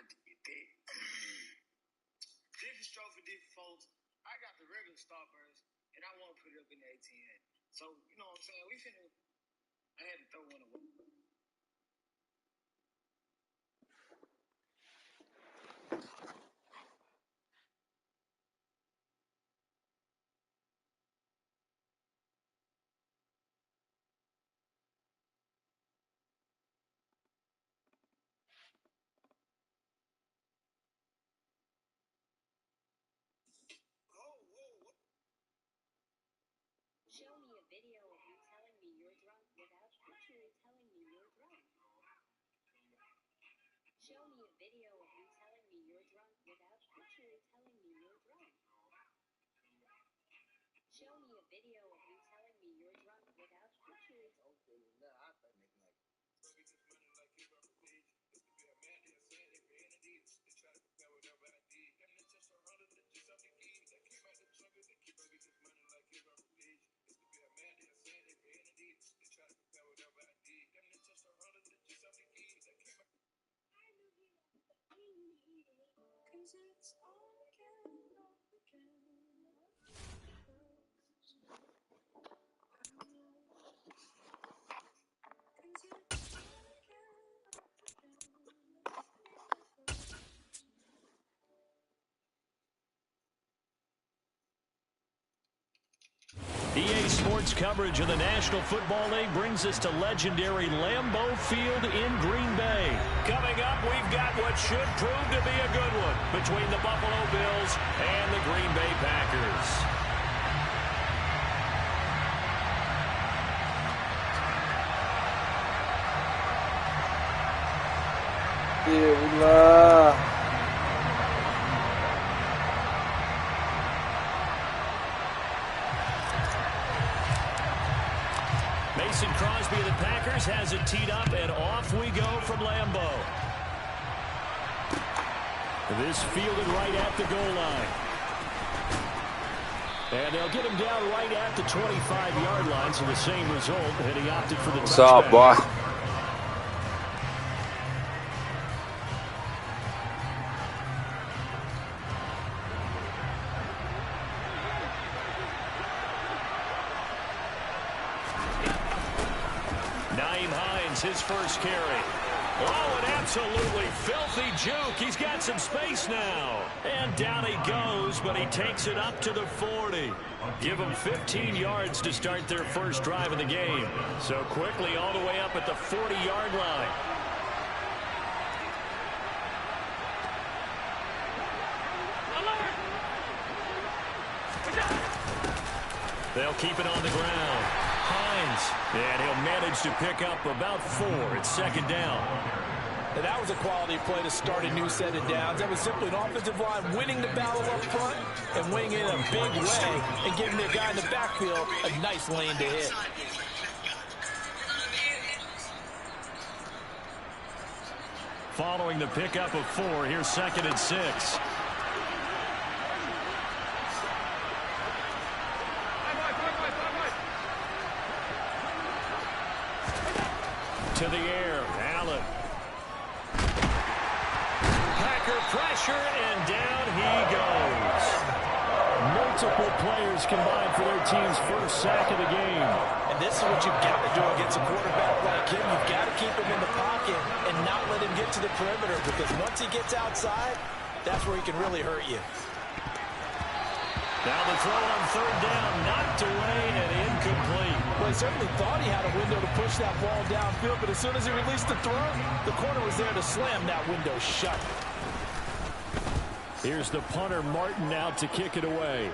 have to get that. Different stroke for different folks. I got the regular Starburst, and I want to put it up in the ATN. So, you know what I'm saying? I had to throw one away. Show me a video of you telling me you're drunk without actually telling me you're drunk. Show me a video of you telling me you're drunk without actually telling me you're drunk. Show me a video of you telling me you're drunk without actually. EA Sports coverage of the National Football League brings us to legendary Lambeau Field in Green Bay. Coming up, we've got what should prove to be a good one between the Buffalo Bills and the Green Bay Packers. Mason Crosby of the Packers has it teed up, and off we go from Lambeau. This fielded right at the goal line. And they'll get him down right at the 25-yard line, so the same result, and he opted for the touchback. What's up, boy? His first carry. Oh, an absolutely filthy juke. He's got some space now. And down he goes, but he takes it up to the 40. Give him 15 yards to start their first drive of the game. So quickly all the way up at the 40-yard line. They'll keep it on the ground. And he'll manage to pick up about 4. It's second down. And that was a quality play to start a new set of downs. That was simply an offensive line winning the battle up front and winning it in a big way and giving their guy in the backfield a nice lane to hit. Following the pickup of 4, here's second and 6. To the air, Allen. Packer pressure, and down he goes. Multiple players combined for their team's first sack of the game. And this is what you've got to do against a quarterback like him. You've got to keep him in the pocket and not let him get to the perimeter, because once he gets outside, that's where he can really hurt you. Now the throw on third down, knocked away and incomplete. Well, he certainly thought he had a window to push that ball downfield, but as soon as he released the throw, the corner was there to slam that window shut. Here's the punter, Martin, out to kick it away.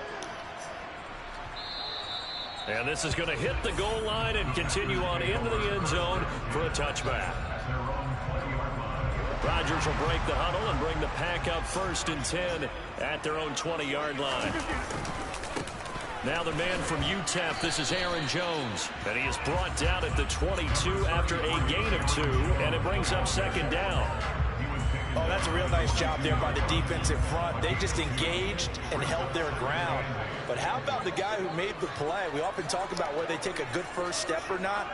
And this is going to hit the goal line and continue on into the end zone for a touchback. Rodgers will break the huddle and bring the Pack up 1st and 10 at their own 20-yard line. Now the man from UTEP, this is Aaron Jones. And he is brought down at the 22 after a gain of 2, and it brings up second down. Oh, that's a real nice job there by the defense in front. They just engaged and held their ground. But how about the guy who made the play? We often talk about whether they take a good first step or not.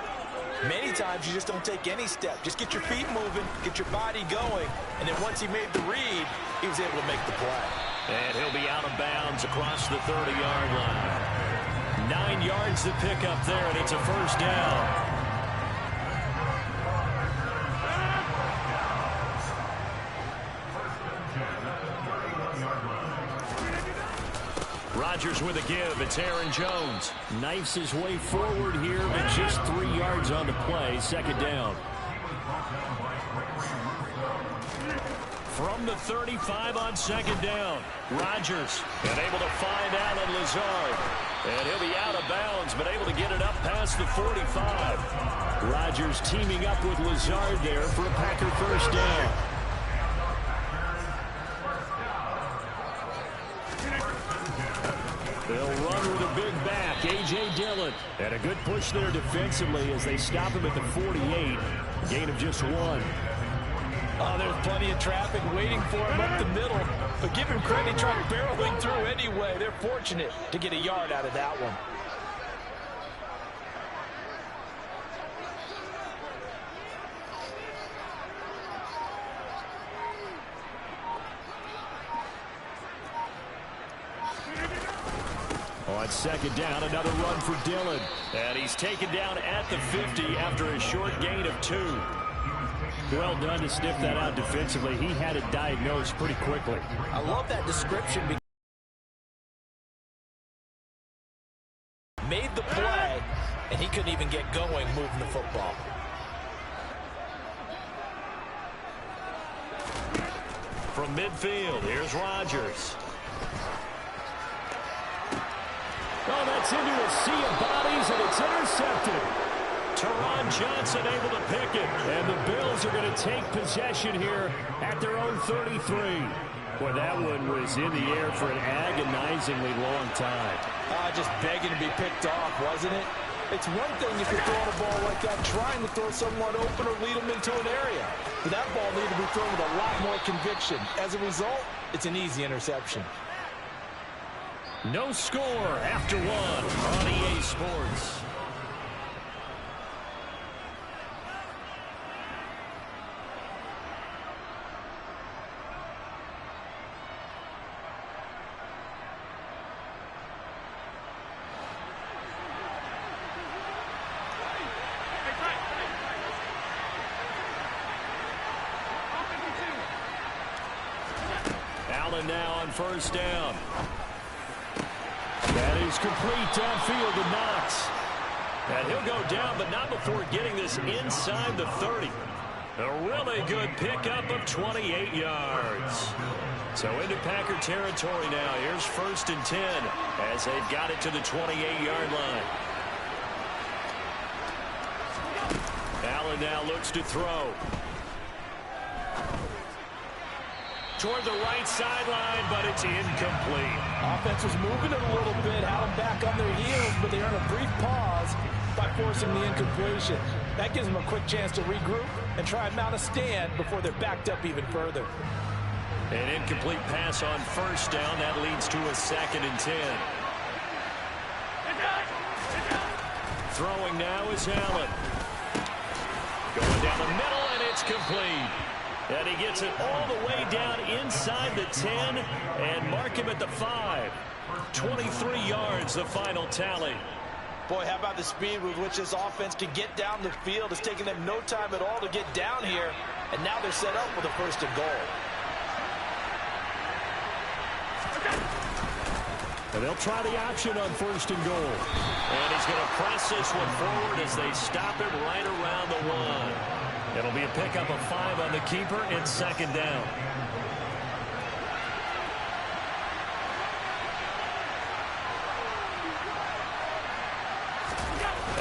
Many times you just don't take any step. Just get your feet moving, get your body going, and then once he made the read, he was able to make the play. And he'll be out of bounds across the 30-yard line. 9 yards to pick up there, and it's a first down. Rodgers with a give. It's Aaron Jones. Knifes his way forward here, but just 3 yards on the play. Second down. From the 35 on second down. Rodgers and able to find Allen Lazard. And he'll be out of bounds, but able to get it up past the 45. Rodgers teaming up with Lazard there for a Packer first down. They'll run with a big back, A.J. Dillon. And a good push there defensively as they stop him at the 48. Gain of just 1. Oh, there's plenty of traffic waiting for him up the middle. But give him credit, he tried barreling through anyway. They're fortunate to get a yard out of that one. On second down, another run for Dillon. And he's taken down at the 50 after a short gain of 2. Well done to sniff that out defensively. He had it diagnosed pretty quickly. I love that description. Made the play, and he couldn't even get going moving the football. From midfield, here's Rodgers. Oh, that's into a sea of bodies, and it's intercepted. Teron Johnson able to pick it, and the Bills are going to take possession here at their own 33. Boy, that one was in the air for an agonizingly long time. Just begging to be picked off, wasn't it? It's one thing if you're throwing a ball like that, trying to throw someone open or lead them into an area. But that ball needed to be thrown with a lot more conviction. As a result, it's an easy interception. No score after 1 on EA Sports. Allen now on first down. That is complete downfield to Knox. And he'll go down, but not before getting this inside the 30. A really good pickup of 28 yards. So into Packer territory now. Here's first and 10 as they've got it to the 28-yard line. Allen now looks to throw. Toward the right sideline, but it's incomplete. Offense was moving it a little bit, had them back on their heels, but they earned a brief pause by forcing the incompletion. That gives them a quick chance to regroup and try and mount a stand before they're backed up even further. An incomplete pass on first down. That leads to a second and 10. Throwing now is Allen. Going down the middle, and it's complete. And he gets it all the way down inside the 10 and mark him at the 5. 23 yards, the final tally. Boy, how about the speed with which this offense can get down the field? It's taken them no time at all to get down here, and now they're set up with a first and goal. And they'll try the option on first and goal. And he's going to press this one forward as they stop him right around the 1. It'll be a pickup of 5 on the keeper and second down.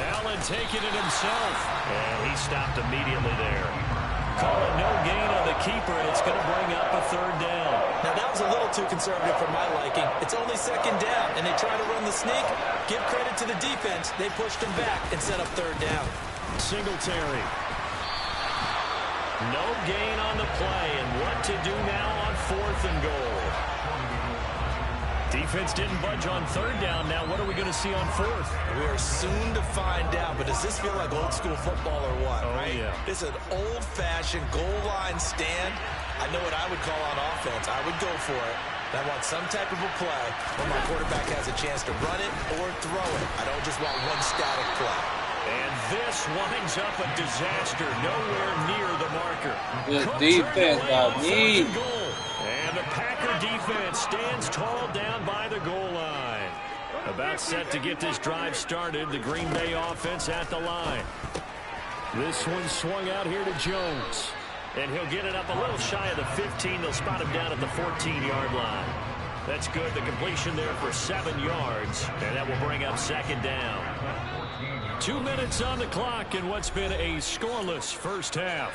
Allen taking it himself. And he stopped immediately there. Call it no gain on the keeper, and it's going to bring up a third down. Now, that was a little too conservative for my liking. It's only second down, and they try to run the sneak. Give credit to the defense. They pushed them back and set up third down. Singletary. No gain on the play, and what to do now on fourth and goal. Defense didn't budge on third down. Now what are we going to see on fourth? We are soon to find out, but does this feel like old school football or what? Oh, right? Yeah. It's an old-fashioned goal line stand. I know what I would call on offense. I would go for it. I want some type of a play where my quarterback has a chance to run it or throw it. I don't just want one static play. And this winds up a disaster. Nowhere near the marker. Good defense, Doggy. And the Packer defense stands tall down by the goal line. About set to get this drive started. The Green Bay offense at the line. This one swung out here to Jones. And he'll get it up a little shy of the 15. They'll spot him down at the 14-yard line. That's good. The completion there for 7 yards. And that will bring up second down. 2 minutes on the clock in what's been a scoreless first half.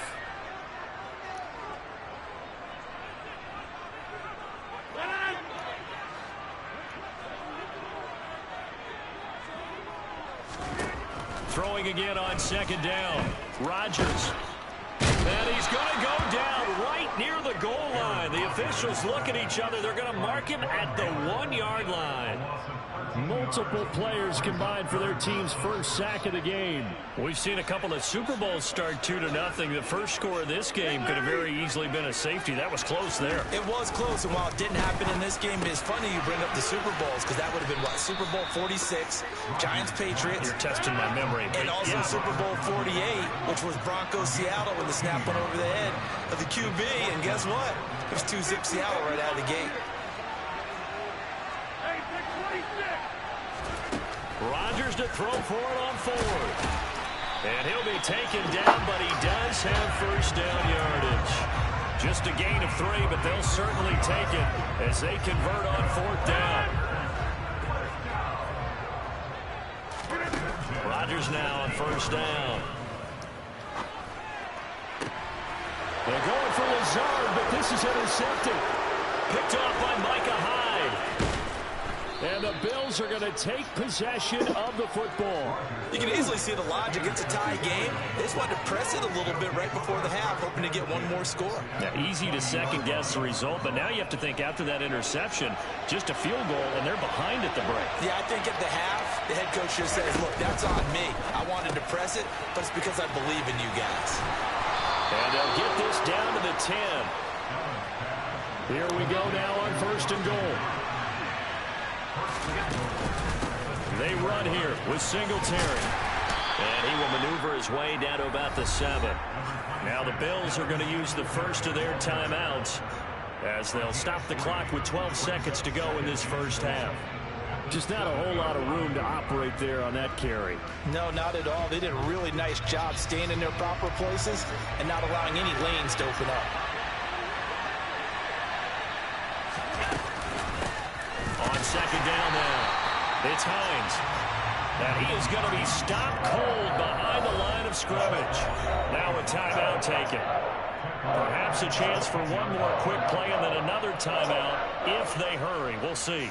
Throwing again on second down. Rodgers. And he's going to go down right near the goal line. The officials look at each other. They're going to mark him at the 1-yard line. Multiple players combined for their team's first sack of the game. We've seen a couple of Super Bowls start 2-0. The first score of this game could have very easily been a safety. That was close there. It was close, and while it didn't happen in this game, it's funny you bring up the Super Bowls because that would have been, what, Super Bowl 46, Giants-Patriots. You're testing my memory. And also Super Bowl 48, which was Broncos-Seattle when the snap went over the head of the QB. And guess what? It was 2-zip Seattle right out of the gate. Rodgers to throw for it on fourth. And he'll be taken down, but he does have first down yardage. Just a gain of 3, but they'll certainly take it as they convert on fourth down. Rodgers now on first down. They're going for Lazard, but this is intercepted. Picked off by Micah Hyde. And the Bills are going to take possession of the football. You can easily see the logic. It's a tie game. They just wanted to press it a little bit right before the half, hoping to get one more score. Now, easy to second-guess the result, but now you have to think after that interception, just a field goal, and they're behind at the break. Yeah, I think at the half, the head coach just says, look, that's on me. I wanted to press it, but it's because I believe in you guys. And they'll get this down to the 10. Here we go now on first and goal. They run here with Singletary. And he will maneuver his way down to about the 7. Now the Bills are going to use the first of their timeouts as they'll stop the clock with 12 seconds to go in this first half. Just not a whole lot of room to operate there on that carry. No, not at all. They did a really nice job staying in their proper places and not allowing any lanes to open up. On second down now. It's Hines. And he is going to be stopped cold behind the line of scrimmage. Now a timeout taken. Perhaps a chance for one more quick play and then another timeout if they hurry. We'll see.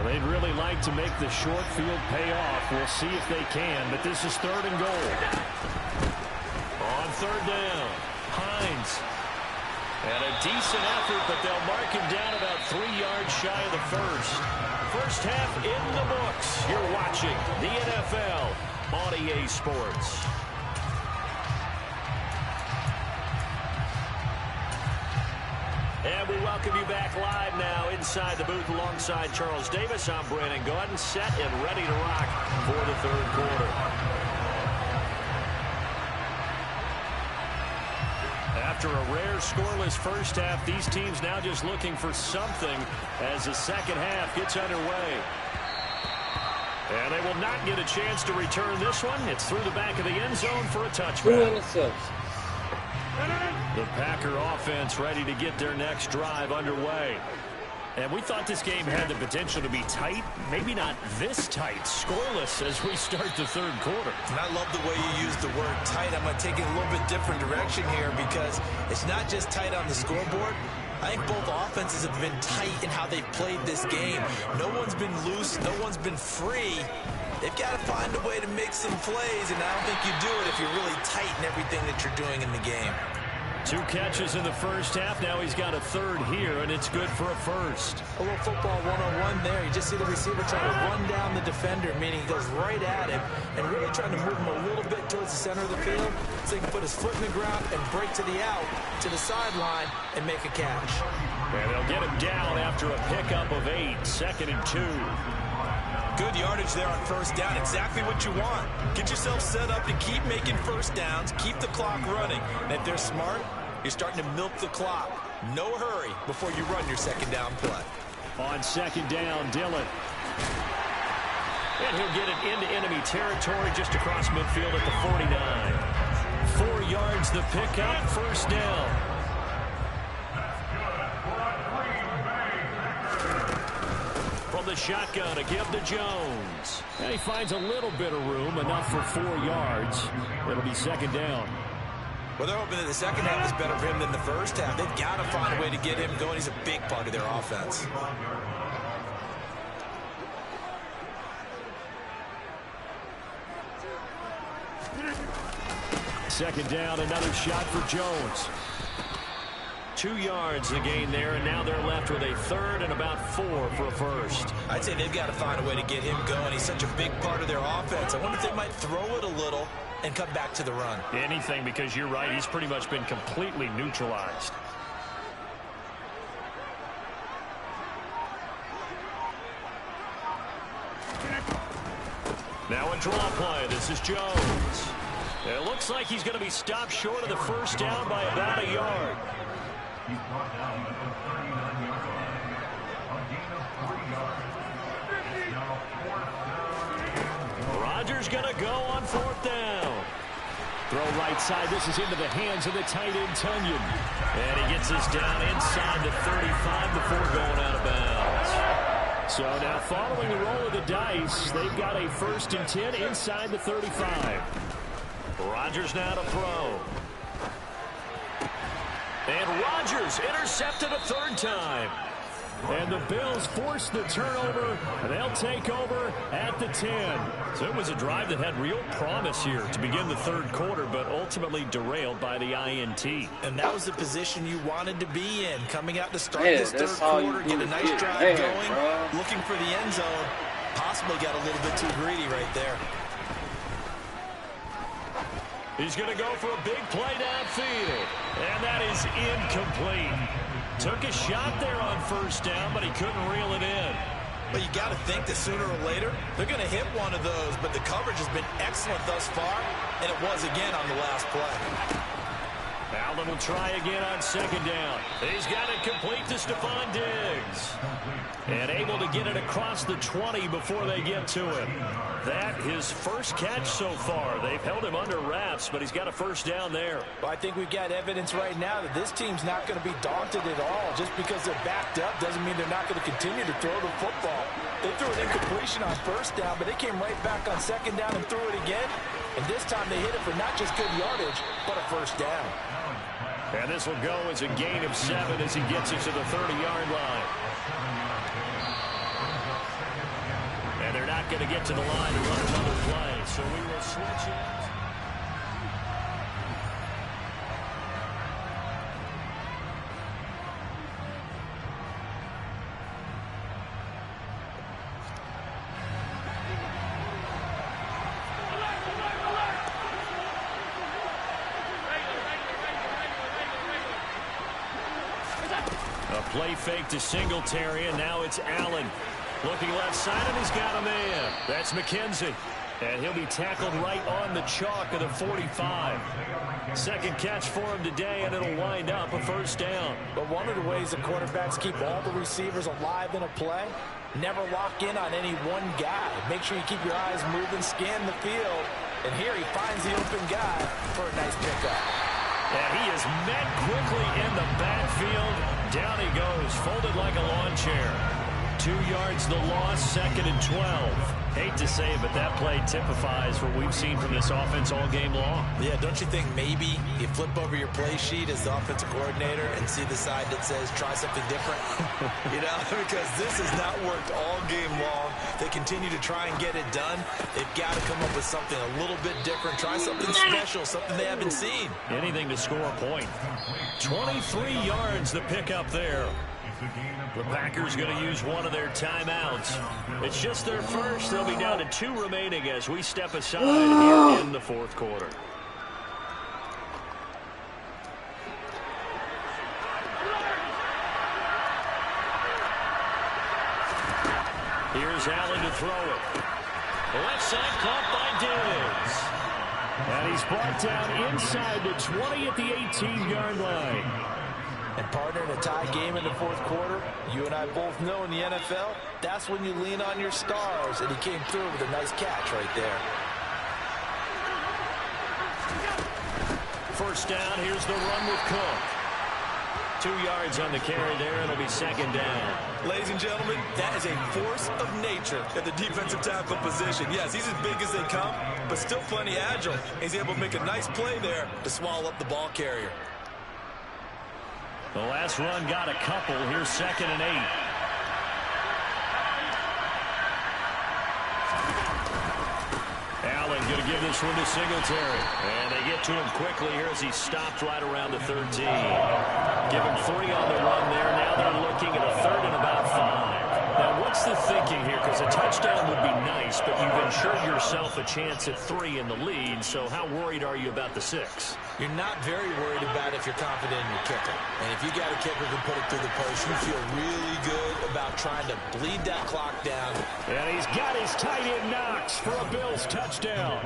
They'd really like to make the short field pay off. We'll see if they can, but this is third and goal. On third down, Hines. And a decent effort, but they'll mark him down about 3 yards shy of the first. First half in the books. You're watching the NFL on EA Sports. And we welcome you back live now inside the booth alongside Charles Davis. I'm Brandon Gordon, set and ready to rock for the third quarter. After a rare scoreless first half, these teams now just looking for something as the second half gets underway. And they will not get a chance to return this one. It's through the back of the end zone for a touchback. The Packer offense ready to get their next drive underway. And we thought this game had the potential to be tight, maybe not this tight, scoreless as we start the third quarter. And I love the way you use the word tight. I'm going to take it a little bit different direction here because it's not just tight on the scoreboard. I think both offenses have been tight in how they've played this game. No one's been loose. No one's been free. They've got to find a way to make some plays, and I don't think you do it if you're really tight in everything that you're doing in the game. 2 catches in the first half. Now he's got a third here, and it's good for a first. A little football 101 there. You just see the receiver trying to run down the defender, meaning he goes right at him and really trying to move him a little bit towards the center of the field so he can put his foot in the ground and break to the out, to the sideline, and make a catch. And they'll get him down after a pickup of 8, 2nd and 2. Good yardage there on first down. Exactly what you want. Get yourself set up to keep making first downs, keep the clock running. And if they're smart, you're starting to milk the clock. No hurry before you run your second down play. On 2nd down, Dillon. And he'll get it into enemy territory just across midfield at the 49. 4 yards the pickup, first down. From the shotgun, a give to Jones. And he finds a little bit of room, enough for 4 yards. It'll be 2nd down. Well, they're hoping that the second half is better for him than the first half. They've got to find a way to get him going. He's a big part of their offense. Second down, another shot for Jones. 2 yards the gain there, and now they're left with a third and about 4 for a first. I'd say they've got to find a way to get him going. He's such a big part of their offense. I wonder if they might throw it a little and come back to the run. Anything, because you're right, he's pretty much been completely neutralized. Now a draw play. This is Jones. It looks like he's going to be stopped short of the first down by about a yard. Rodgers going to go on 4th down. Throw right side. This is into the hands of the tight end, Tunyon. And he gets this down inside the 35 before going out of bounds. So now following the roll of the dice, they've got a 1st and 10 inside the 35. Rodgers now to throw. And Rodgers intercepted a 3rd time. And the Bills force the turnover, and they'll take over at the 10. So it was a drive that had real promise here to begin the 3rd quarter, but ultimately derailed by the INT. And that was the position you wanted to be in, coming out to start this 3rd quarter, get a nice drive going, looking for the end zone. Possibly got a little bit too greedy right there. He's going to go for a big play downfield, and that is incomplete. Took a shot there on first down, but he couldn't reel it in. But you got to think that sooner or later, they're going to hit one of those, but the coverage has been excellent thus far, and it was again on the last play. Allen will try again on 2nd down. He's got it complete to Stephon Diggs. And able to get it across the 20 before they get to him. That his first catch so far. They've held him under wraps, but he's got a first down there. Well, I think we've got evidence right now that this team's not going to be daunted at all. Just because they're backed up doesn't mean they're not going to continue to throw the football. They threw an incompletion on first down, but they came right back on 2nd down and threw it again. And this time they hit it for not just good yardage, but a first down. And this will go as a gain of 7 as he gets it to the 30-yard line. And they're not going to get to the line to run another play, so we will switch it. A play fake to Singletary, and now it's Allen. Looking left side, and he's got a man. That's McKenzie. And he'll be tackled right on the chalk of the 45. Second catch for him today, and it'll wind up a first down. But one of the ways the quarterbacks keep all the receivers alive in a play, never lock in on any one guy. Make sure you keep your eyes moving, scan the field. And here he finds the open guy for a nice pickup. And he is met quickly in the backfield. Down he goes, folded like a lawn chair. 2 yards the loss, 2nd and 12. Hate to say it, but that play typifies what we've seen from this offense all game long. Yeah, don't you think maybe you flip over your play sheet as the offensive coordinator and see the side that says try something different? Because this has not worked all game long. They continue to try and get it done. They've got to come up with something a little bit different. Try something special, something they haven't seen. Anything to score a point. 23 yards the pick up there. The Packers going to use one of their timeouts. It's just their first. They'll be down to 2 remaining as we step aside here in the fourth quarter. Here's Allen to throw it. Left side caught by Diggs. And he's brought down inside the 20 at the 18-yard line. And partner, in a tie game in the fourth quarter, you and I both know in the NFL, that's when you lean on your stars. And he came through with a nice catch right there. First down, here's the run with Cook. 2 yards on the carry there. It'll be second down. Ladies and gentlemen, that is a force of nature at the defensive tackle position. Yes, he's as big as they come, but still plenty agile. He's able to make a nice play there to swallow up the ball carrier. The last run got a couple. Here's 2nd and 8. Allen going to give this one to Singletary. And they get to him quickly here as he stopped right around the 13. Give him 3 on the run there. Now they're looking at a 3rd and about 5. Now, what's the thinking here? Because a touchdown would be nice, but you've ensured yourself a chance at 3 in the lead. So how worried are you about the 6? You're not very worried about if you're confident in your kicker. And if you got a kicker who can put it through the post, you feel really good about trying to bleed that clock down. And he's got his tight end Knox for a Bills touchdown.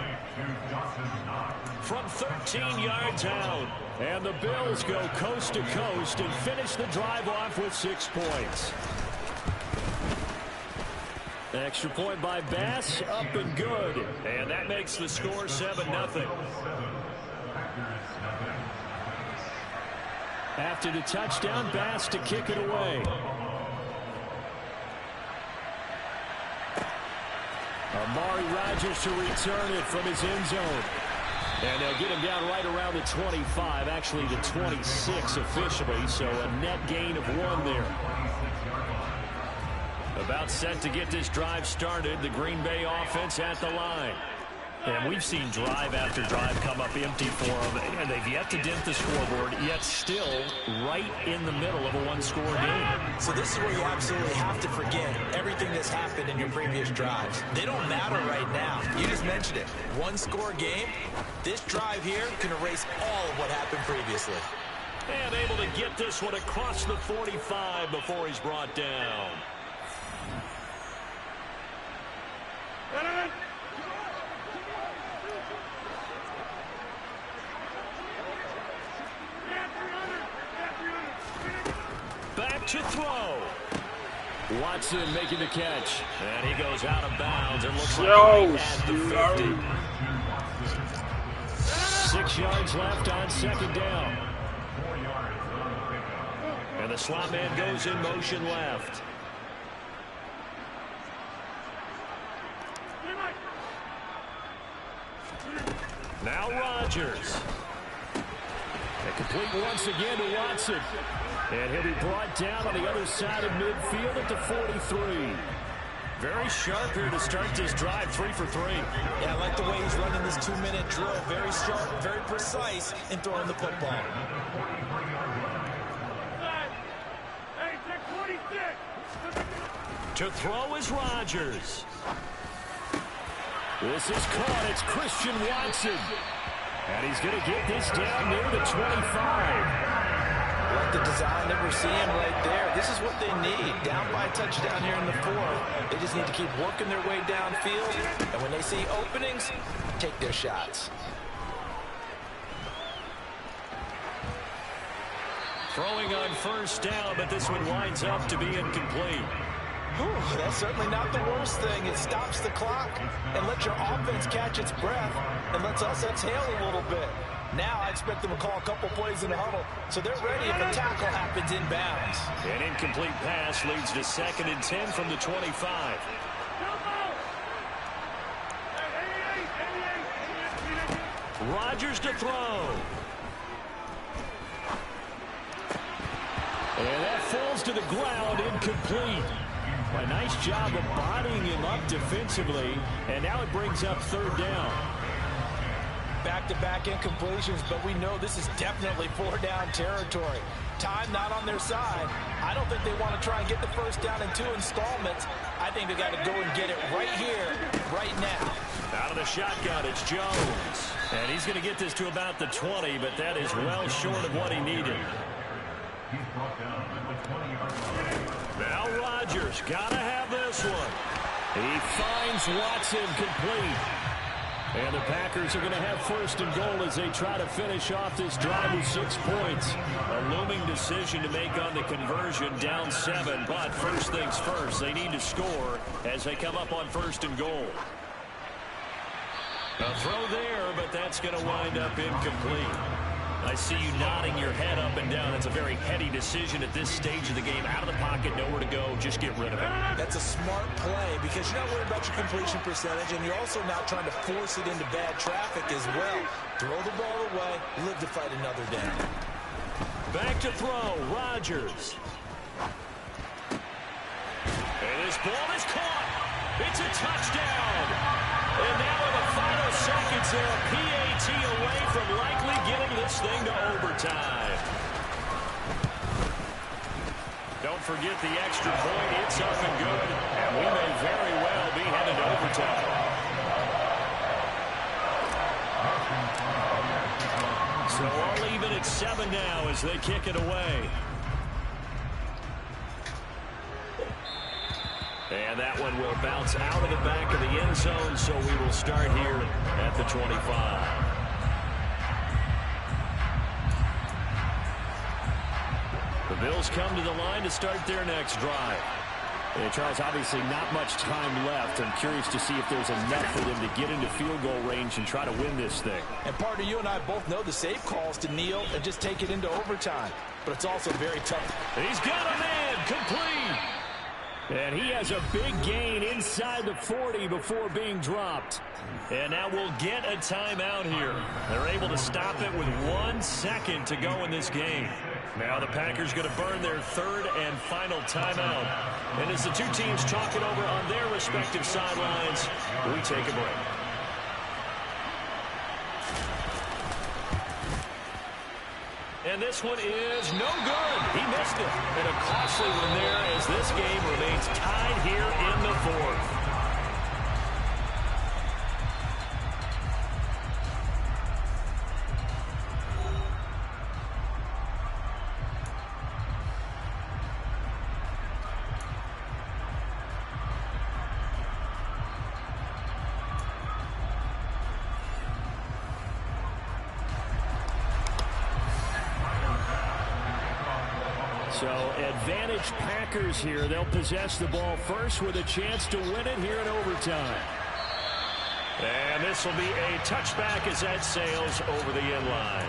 From 13 yards out. And the Bills go coast to coast and finish the drive off with 6 points. Extra point by Bass, up and good. And that makes the score 7-0. After the touchdown, Bass to kick it away. Amari Rodgers to return it from his end zone. And they'll get him down right around the 25, actually the 26 officially, so a net gain of 1 there. About set to get this drive started, the Green Bay offense at the line. And we've seen drive after drive come up empty for them, and they've yet to dent the scoreboard, yet still right in the middle of a 1-score game. So this is where you absolutely have to forget everything that's happened in your previous drives. They don't matter right now. You just mentioned it. 1-score game. This drive here can erase all of what happened previously. And able to get this one across the 45 before he's brought down. Back to throw. Watson making the catch. And he goes out of bounds. It looks like right at the 50. 6 yards left on 2nd down. And the slot man goes in motion left. Now Rodgers. And complete once again to Watson. And he'll be brought down on the other side of midfield at the 43. Very sharp here to start this drive, 3 for 3. Yeah, I like the way he's running this 2-minute drill. Very sharp, very precise in throwing the football. To throw is Rodgers. This is caught. It's Christian Watson. And he's going to get this down near the 25. Like the design that we're seeing right there. This is what they need. Down by a touchdown here in the 4th. They just need to keep working their way downfield. And when they see openings, take their shots. Throwing on first down, but this one winds up to be incomplete. Whew, that's certainly not the worst thing. It stops the clock and lets your offense catch its breath and lets us exhale a little bit. Now I expect them to call a couple plays in the huddle, so they're ready if a tackle happens inbounds. An incomplete pass leads to 2nd and 10 from the 25. Rodgers to throw. And that falls to the ground, incomplete. A nice job of bodying him up defensively, and now it brings up third down. Back-to-back incompletions, but we know this is definitely four-down territory. Time not on their side. I don't think they want to try and get the first down in 2 installments. I think they got to go and get it right here, right now. Out of the shotgun, it's Jones. And he's going to get this to about the 20, but that is well short of what he needed. Now Rodgers got to have this one. He finds Watson complete. And the Packers are going to have first and goal as they try to finish off this drive with 6 points. A looming decision to make on the conversion, down 7. But first things first, they need to score as they come up on first and goal. A throw there, but that's going to wind up incomplete. I see you nodding your head up and down. That's a very heady decision at this stage of the game. Out of the pocket, nowhere to go. Just get rid of it. That's a smart play because you're not worried about your completion percentage, and you're also not trying to force it into bad traffic as well. Throw the ball away, live to fight another down. Back to throw, Rodgers. And this ball is caught. It's a touchdown. And now in the final seconds, they're a PAT away from likely getting this thing to overtime. Don't forget the extra point. It's up and good. And we may very well be headed to overtime. So all even at 7 now as they kick it away. And that one will bounce out of the back of the end zone, so we will start here at the 25. The Bills come to the line to start their next drive. And Charles, obviously not much time left. I'm curious to see if there's enough for them to get into field goal range and try to win this thing. And partner, you and I both know the safe calls to kneel and just take it into overtime. But it's also very tough. He's got a man, complete. And he has a big gain inside the 40 before being dropped. And now we'll get a timeout here. They're able to stop it with 1 second to go in this game. Now the Packers going to burn their third and final timeout. And as the two teams talk it over on their respective sidelines, we take a break. And this one is no good. He missed it. And a costly one there as this game remains tied here in the 4th. So advantage Packers here. They'll possess the ball first with a chance to win it here in overtime. And this will be a touchback as that sails over the end line.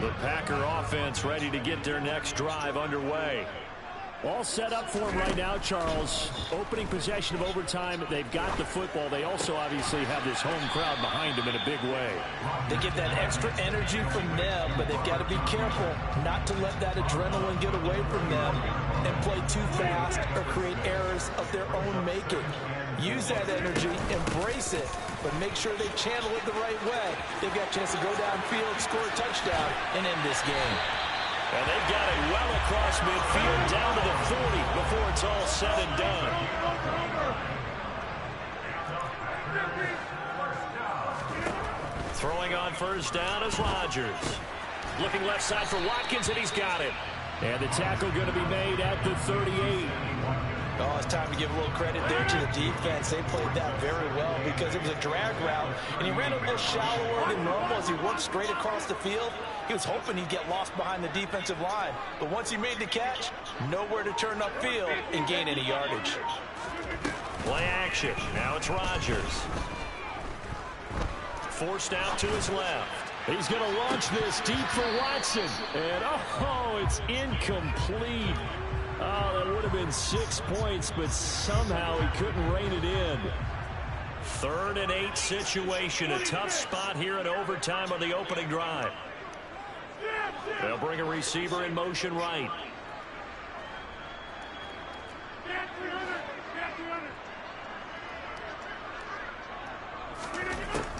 The Packer offense ready to get their next drive underway. All set up for him right now, Charles. Opening possession of overtime. They've got the football. They also obviously have this home crowd behind them in a big way. They get that extra energy from them, but they've got to be careful not to let that adrenaline get away from them and play too fast or create errors of their own making. Use that energy, embrace it, but make sure they channel it the right way. They've got a chance to go downfield, score a touchdown, and end this game. And they've got it well across midfield down to the 40 before it's all said and done. Throwing on first down is Rodgers. Looking left side for Watkins, and he's got it. And the tackle going to be made at the 38. Oh, it's time to give a little credit there to the defense. They played that very well because it was a drag route, and he ran a little shallower than normal as he worked straight across the field. He was hoping he'd get lost behind the defensive line, but once he made the catch, nowhere to turn upfield and gain any yardage. Play action. Now it's Rodgers. Forced out to his left. He's going to launch this deep for Watson. And, oh, it's incomplete. Oh, that would have been 6 points, but somehow he couldn't rein it in. 3rd and 8 situation. A tough spot here in overtime on the opening drive. They'll bring a receiver in motion right.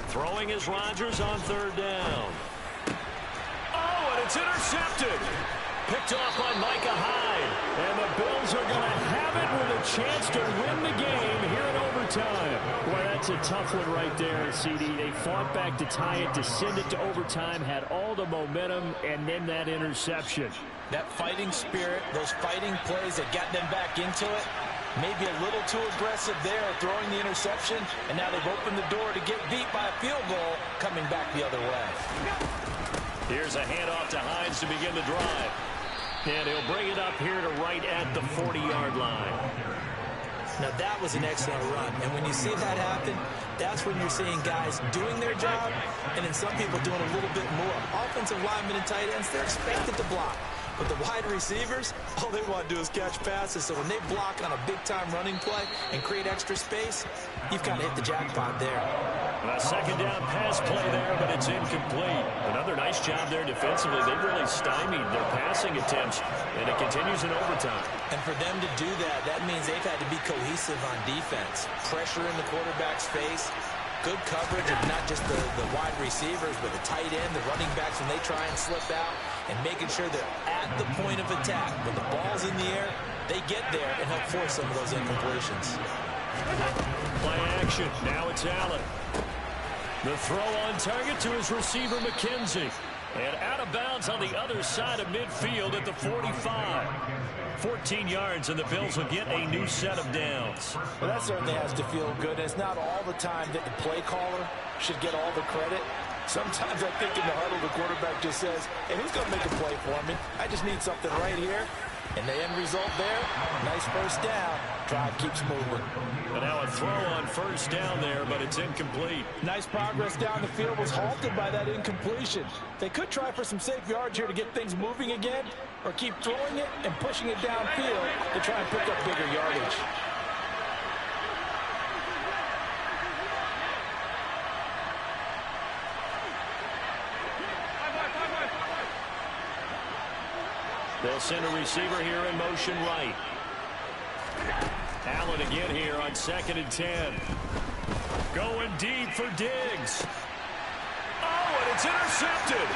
Throwing is Rodgers on 3rd down. Oh, and it's intercepted. Picked off by Micah Hyde. And the Bills are going to have it with a chance to win the game here in overtime. Boy, that's a tough one right there, CD. They fought back to tie it, to send it to overtime, had all the momentum, and then that interception. That fighting spirit, those fighting plays that got them back into it, maybe a little too aggressive there, throwing the interception, and now they've opened the door to get beat by a field goal coming back the other way. Here's a handoff to Hines to begin the drive. And he'll bring it up here to right at the 40-yard line. Now, that was an excellent run. And when you see that happen, that's when you're seeing guys doing their job and then some people doing a little bit more. Offensive linemen and tight ends, they're expected to block. But the wide receivers, all they want to do is catch passes. So when they block on a big-time running play and create extra space, you've got to hit the jackpot there. A 2nd down pass play there, but it's incomplete. Another nice job there defensively. They really stymied their passing attempts, and it continues in overtime. And for them to do that, that means they've had to be cohesive on defense. Pressure in the quarterback's face. Good coverage of not just the wide receivers, but the tight end, the running backs when they try and slip out, and making sure they're at the point of attack. When the ball's in the air, they get there and help force some of those incompletions. Play action. Now it's Allen. The throw on target to his receiver, McKenzie. And out of bounds on the other side of midfield at the 45. 14 yards, and the Bills will get a new set of downs. Well, that certainly has to feel good. It's not all the time that the play caller should get all the credit. Sometimes I think in the huddle, the quarterback just says, hey, who's going to make a play for me? I just need something right here. And the end result there, nice 1st down. Drive keeps moving. But now a throw on 1st down there, but it's incomplete. Nice progress down the field was halted by that incompletion. They could try for some safe yards here to get things moving again, or keep throwing it and pushing it downfield to try and pick up bigger yardage. They'll send a receiver here in motion right. Allen again here on 2nd and 10. Going deep for Diggs. Oh, and it's intercepted.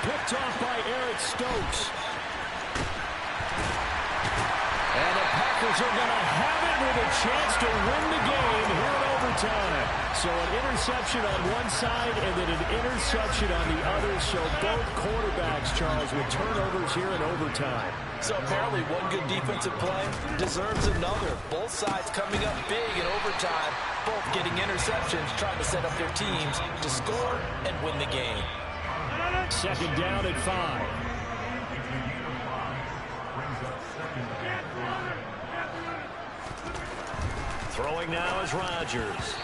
Picked off by Eric Stokes. And the Packers are going to have it with a chance to win the game here in overtime. So an interception on one side and then an interception on the other. So both quarterbacks, Charles, with turnovers here in overtime. So apparently one good defensive play deserves another. Both sides coming up big in overtime, both getting interceptions, trying to set up their teams to score and win the game. 2nd down at 5. Throwing now is Rodgers.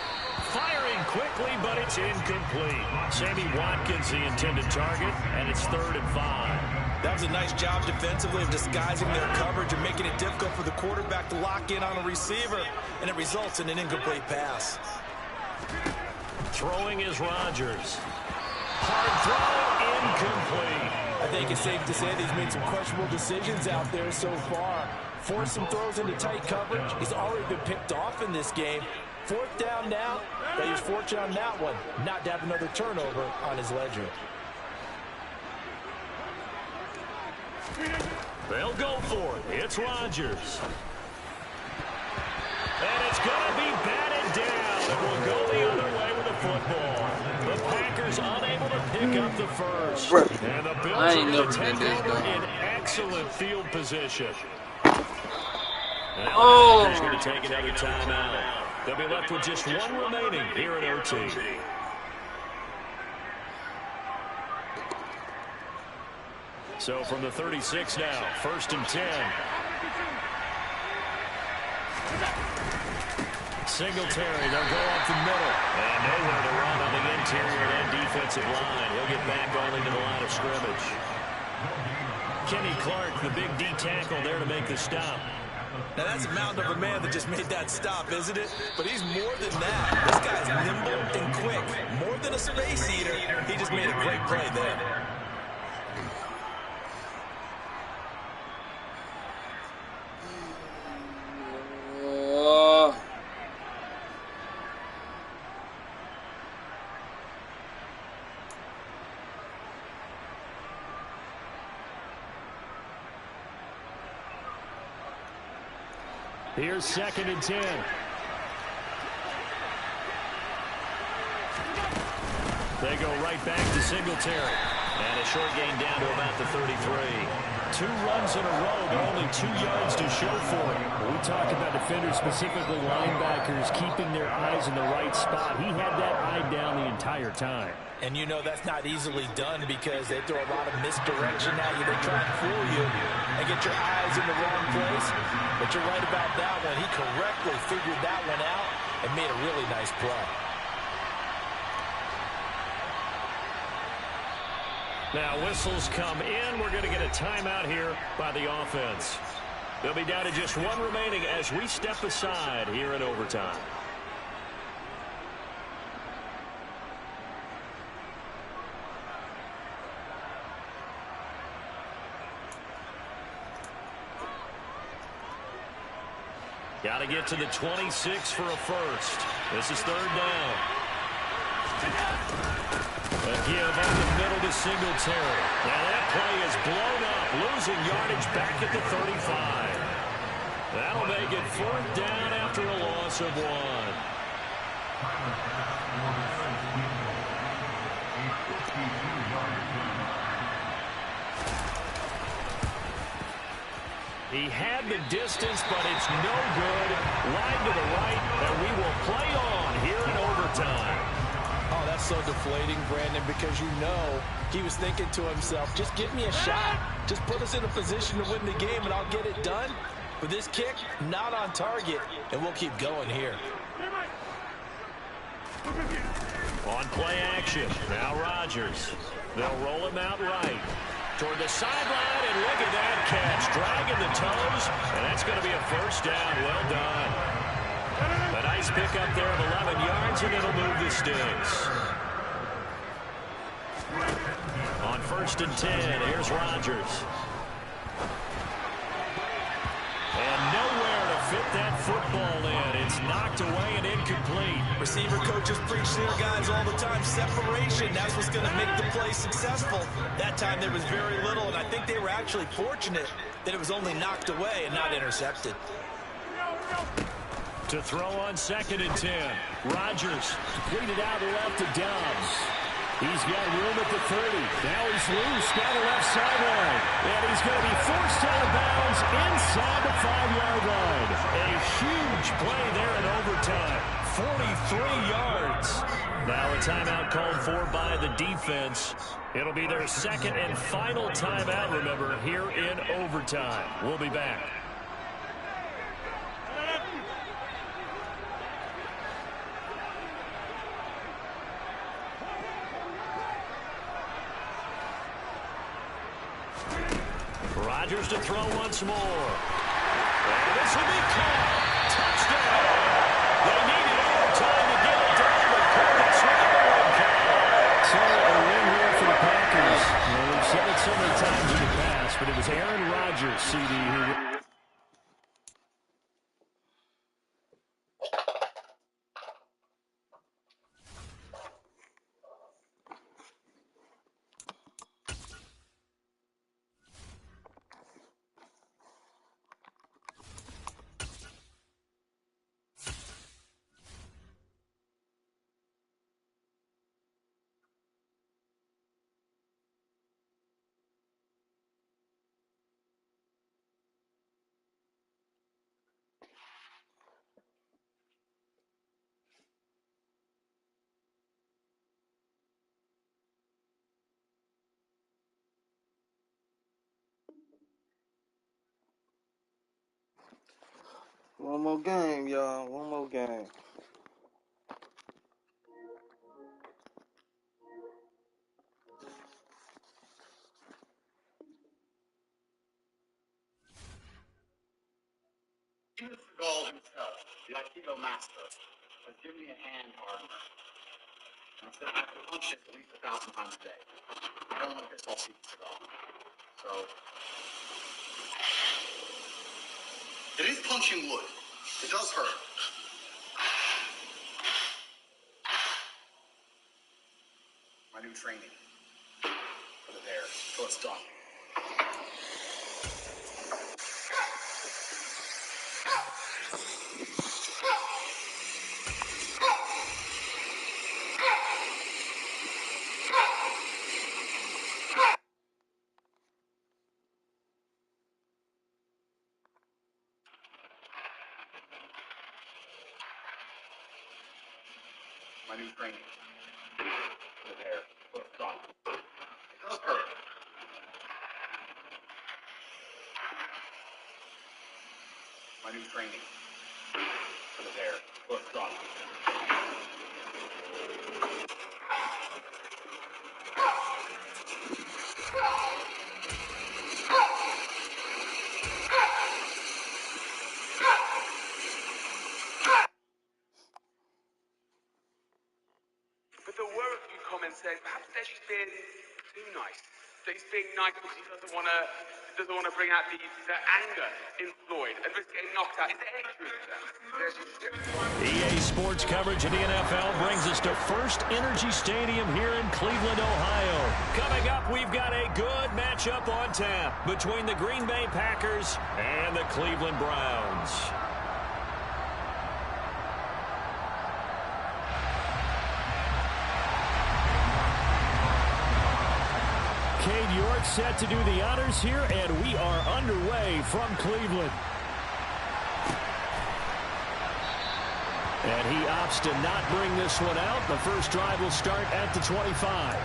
Firing quickly, but it's incomplete. Sammy Watkins, the intended target, and it's 3rd and 5. That was a nice job defensively of disguising their coverage and making it difficult for the quarterback to lock in on a receiver, and it results in an incomplete pass. Throwing is Rodgers. Hard throw, incomplete. I think it's safe to say that he's made some questionable decisions out there so far. Forced some throws into tight coverage. He's already been picked off in this game. 4th down now, but he was fortunate on that one, not to have another turnover on his ledger. They'll go for it. It's Rodgers. And it's going to be batted down. It will go the other way with the football. The Packers unable to pick up the first. And the Bills are going to take over in excellent field position. And now the Packers going to take another timeout. They'll be left with just one remaining here in OT. So from the 36 now, 1st and 10. Singletary, they'll go up the middle. And nowhere to run on the interior and defensive line. He'll get back only to the line of scrimmage. Kenny Clark, the big D tackle there to make the stop. Now, that's a mountain of a man that just made that stop, isn't it? But he's more than that. This guy's nimble and quick. More than a space eater, he just made a great play there. Here's 2nd and 10. They go right back to Singletary. And a short gain down to about the 33. 2 runs in a row, but only 2 yards to show for it. We talk about defenders, specifically linebackers, keeping their eyes in the right spot. He had that eye down the entire time. And you know that's not easily done because they throw a lot of misdirection at you. They try and fool you and get your eyes in the wrong place. But you're right about that one. He correctly figured that one out and made a really nice play. Now whistles come in. We're going to get a timeout here by the offense. They'll be down to just 1 remaining as we step aside here in overtime. Got to get to the 26 for a first. This is 3rd down. A give on the middle to Singletary. Now that play is blown up, losing yardage back at the 35. That'll make it 4th down after a loss of 1. He had the distance, but it's no good. Wide to the right, and we will play on here in overtime. Oh, that's so deflating, Brandon, because you know he was thinking to himself, just give me a shot. Just put us in a position to win the game, and I'll get it done. But this kick, not on target, and we'll keep going here. On play action, now Rodgers. They'll roll him out right. Toward the sideline, and look at that catch. Dragging the toes, and that's going to be a 1st down. Well done. A nice pickup there of 11 yards, and it'll move the sticks. On 1st and 10, here's Rodgers. And nowhere to fit that football in. It's knocked away and incomplete. Receiver coaches preach to their guys all the time. Separation, that's what's going to make the play successful. That time there was very little, and I think they were actually fortunate that it was only knocked away and not intercepted. To throw on 2nd and 10. Rodgers cleaned it out left to Dobbs. He's got room at the 30. Now he's loose down the left sideline. And he's going to be forced out of bounds inside the 5-yard line. A huge play there in overtime. 43 yards. Now a timeout called for by the defense. It'll be their 2nd and final timeout, remember, here in overtime. We'll be back. Rodgers to throw once more. And this will be caught. Touchdown. They needed overtime to get it done, but Curtis with the win count. So a win here for the Packers. You know, we've said it so many times in the past, but it was Aaron Rodgers, CD, who... One more game, y'all. One more game. The Aikido master has given me a hand armor. And I said I have to punch it at least 1,000 times a day. I don't want to piss off people at all. So, it is punching wood. It does hurt. My new training. Put it there till it's done. My new training. Put it there till it's done. It does hurt. My new training. Put it there till it's done. But there were a few comments there. Perhaps they're just being too nice. So he's being nice because he doesn't want to bring out the anger in Floyd and risk getting knocked out. Is there any truth to that? EA Sports coverage of the NFL brings us to First Energy Stadium here in Cleveland, Ohio. Coming up, we've got a good matchup on tap between the Green Bay Packers and the Cleveland Browns. Cade York set to do the honors here, and we are underway from Cleveland. And he opts to not bring this one out. The first drive will start at the 25.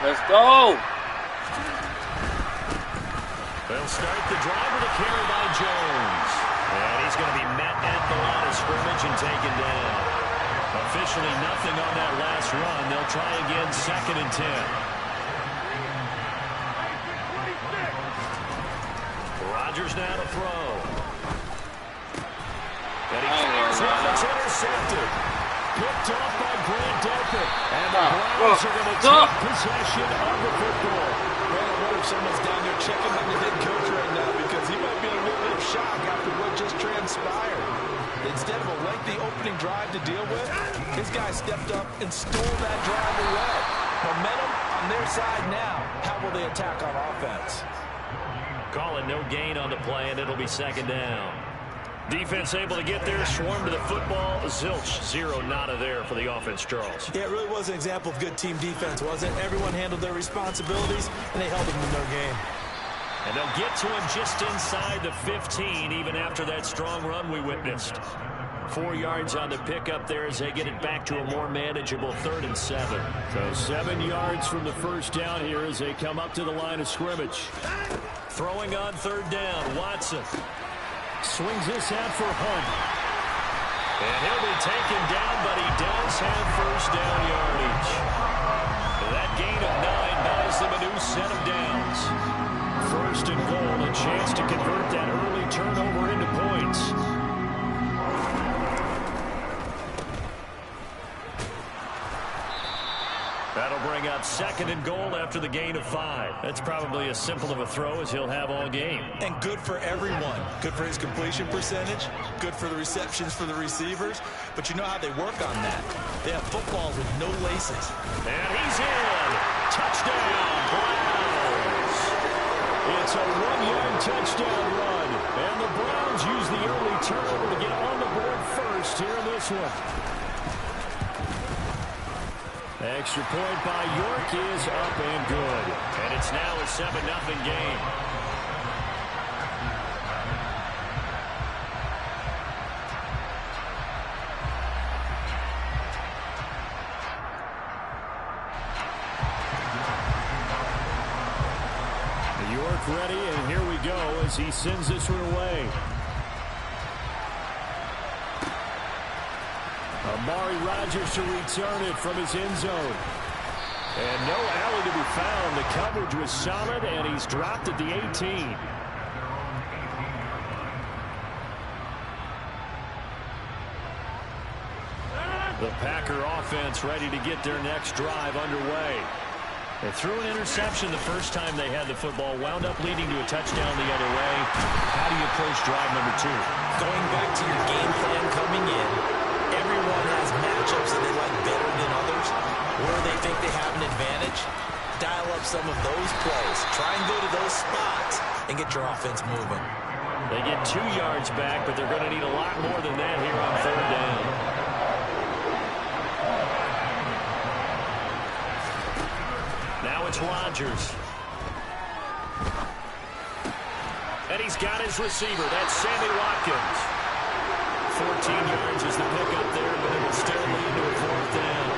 Let's go. They'll start the drive with a carry by Jones. And he's going to be met at the line of scrimmage and taken down. Officially nothing on that last run. They'll try again, 2nd and 10. Rodgers now to throw. And he fires one that's intercepted. Picked off by Grant Delpit. And the Browns are going to take possession of the football. Well, I wonder if someone's down there checking on the head coach right now because he might be in a little bit of shock after what just transpired. Instead of a lengthy opening drive to deal with, his guy stepped up and stole that drive away. Momentum on their side now. How will they attack on offense? Calling no gain on the play, and it'll be 2nd down. Defense able to get there, swarm to the football. Zilch, 0 nada there for the offense, Charles. Yeah, it really was an example of good team defense, wasn't it? Everyone handled their responsibilities, and they held them to no game. And they'll get to him just inside the 15, even after that strong run we witnessed. 4 yards on the pickup there as they get it back to a more manageable 3rd and 7. So 7 yards from the first down here as they come up to the line of scrimmage. Throwing on 3rd down, Watson. Swings this out for Hunt. And he'll be taken down, but he does have first down yardage. That gain of 9 buys them a new set of downs. 1st and goal, a chance to convert that early turnover into points. That'll bring up 2nd and goal after the gain of 5. That's probably as simple of a throw as he'll have all game. And good for everyone. Good for his completion percentage. Good for the receptions for the receivers. But you know how they work on that. They have footballs with no laces. And he's in. Touchdown, Browns. It's a 1-yard touchdown run. And the Browns use the early turnover to get on the board first here in this one. Extra point by York is up and good. And it's now a 7-0 game. York ready, and here we go as he sends this one away. Amari Rodgers to return it from his end zone. And no alley to be found. The coverage was solid, and he's dropped at the 18. The Packer offense ready to get their next drive underway. They threw an interception the first time they had the football, wound up leading to a touchdown the other way. How do you approach drive number 2? Going back to your game plan coming in, everyone has matchups that they like better than others. Where they think they have an advantage, dial up some of those plays. Try and go to those spots and get your offense moving. They get 2 yards back, but they're going to need a lot more than that here on 3rd down. Now it's Rodgers. And he's got his receiver. That's Sammy Watkins. 14 yards is the pickup there, but it will still lead to a 4th down.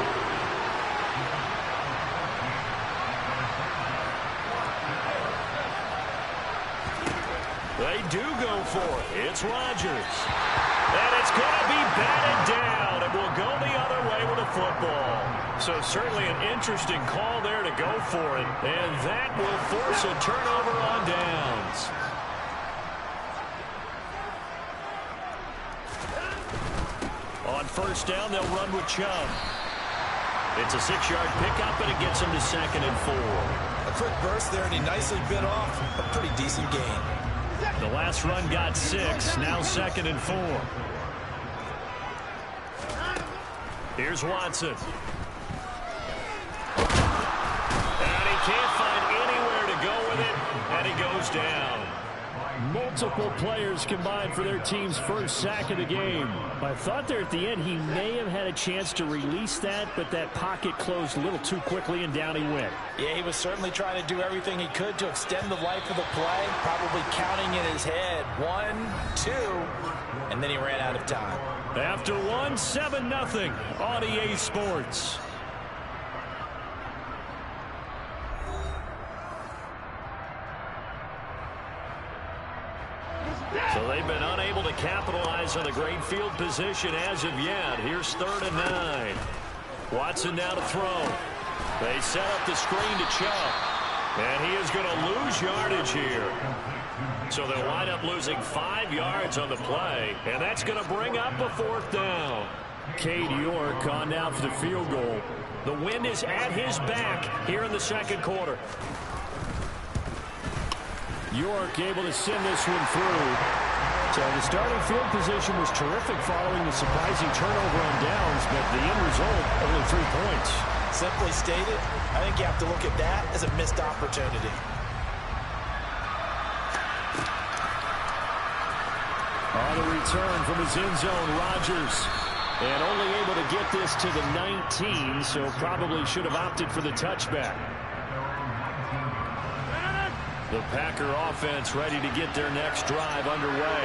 They do go for it. It's Rodgers. And it's going to be batted down, and will go the other way with the football. So certainly an interesting call there to go for it, and that will force a turnover on downs. On 1st down, they'll run with Chubb. It's a 6-yard pickup, and it gets him to 2nd and 4. A quick burst there, and he nicely bit off a pretty decent gain. The last run got 6, now 2nd and 4. Here's Watson. And he can't find anywhere to go with it, and he goes down. Multiple players combined for their team's first sack of the game. I thought there at the end he may have had a chance to release that, but that pocket closed a little too quickly, and down he went. Yeah, he was certainly trying to do everything he could to extend the life of the play, probably counting in his head 1, 2, and then he ran out of time. After 1, 7-0 on EA Sports. So they've been unable to capitalize on the great field position as of yet. Here's 3rd and 9. Watson now to throw. They set up the screen to Chubb. And he is going to lose yardage here. So they'll wind up losing 5 yards on the play. And that's going to bring up a 4th down. Cade York on now for the field goal. The wind is at his back here in the 2nd quarter. York able to send this one through. So the starting field position was terrific following the surprising turnover on downs, but the end result, only 3 points. Simply stated, I think you have to look at that as a missed opportunity. On the return from his end zone, Rodgers. And only able to get this to the 19, so probably should have opted for the touchback. The Packer offense ready to get their next drive underway.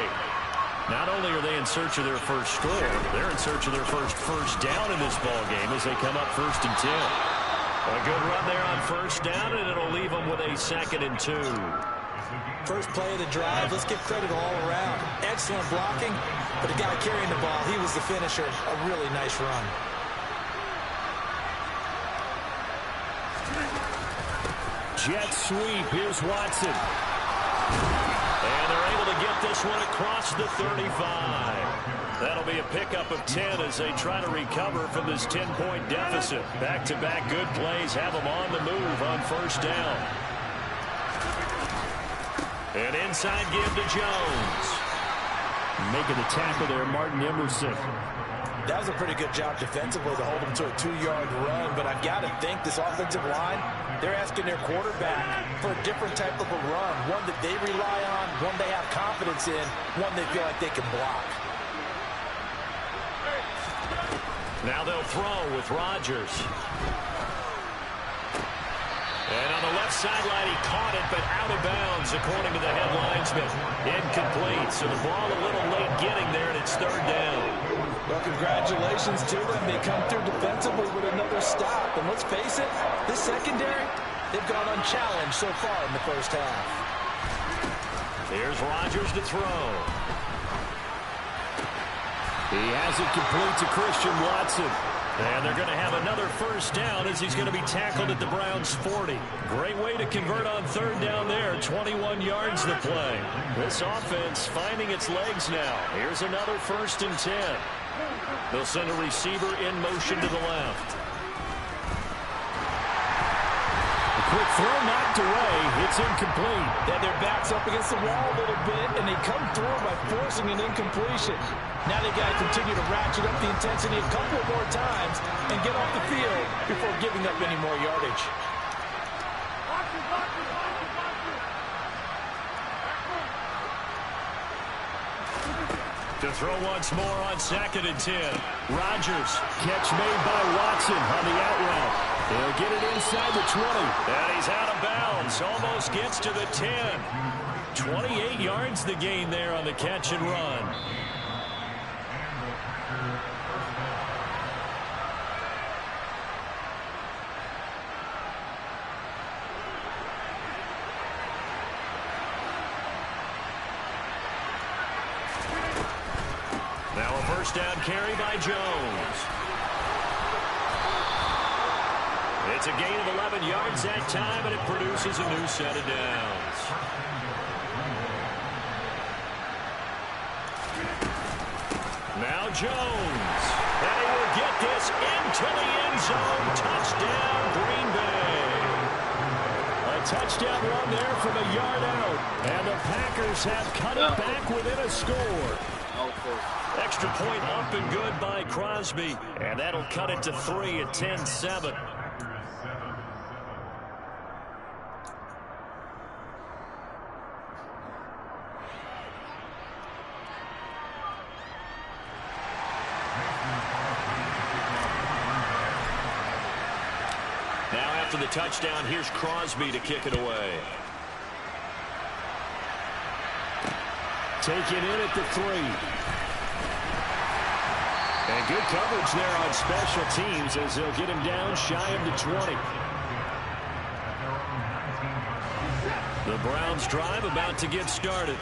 Not only are they in search of their first score, they're in search of their first down in this ball game as they come up 1st and 10. A good run there on 1st down, and it'll leave them with a 2nd and 2. First play of the drive, let's give credit all around. Excellent blocking, but the guy carrying the ball, he was the finisher. A really nice run. Jet sweep. Here's Watson. And they're able to get this one across the 35. That'll be a pickup of 10 as they try to recover from this 10-point deficit. Back-to-back good plays have them on the move on 1st down. An inside give to Jones. Making the tackle there, Martin Emerson. That was a pretty good job defensively to hold him to a 2-yard run, but I've got to think this offensive line, they're asking their quarterback for a different type of a run, one that they rely on, one they have confidence in, one they feel like they can block. Now they'll throw with Rodgers. And on the left sideline, he caught it, but out of bounds, according to the head linesman. Incomplete, so the ball a little late getting there, and it's 3rd down. Well, congratulations to them. They come through defensively with another stop. And let's face it, this secondary, they've gone unchallenged so far in the 1st half. Here's Rodgers to throw. He has it complete to Christian Watson. And they're going to have another first down as he's going to be tackled at the Browns' 40. Great way to convert on third down there. 21 yards the play. This offense finding its legs now. Here's another 1st and 10. They'll send a receiver in motion to the left. Quick throw knocked away. It's incomplete. Then their backs up against the wall a little bit, and they come through by forcing an incompletion. Now they got to continue to ratchet up the intensity a couple of more times and get off the field before giving up any more yardage. To throw once more on 2nd and 10. Rodgers, catch made by Watson on the out route. He'll get it inside the 20. And he's out of bounds. Almost gets to the 10. 28 yards the gain there on the catch and run. Now a first down carry by Jones. It's a gain of 11 yards that time, and it produces a new set of downs. Now Jones. And he will get this into the end zone. Touchdown, Green Bay. A touchdown run there from a yard out. And the Packers have cut it back within a score. Extra point up and good by Crosby. And that'll cut it to 3 at 10-7. Now after the touchdown, here's Crosby to kick it away. Taken in at the 3. And good coverage there on special teams as they'll get him down shy of the 20. The Browns drive about to get started.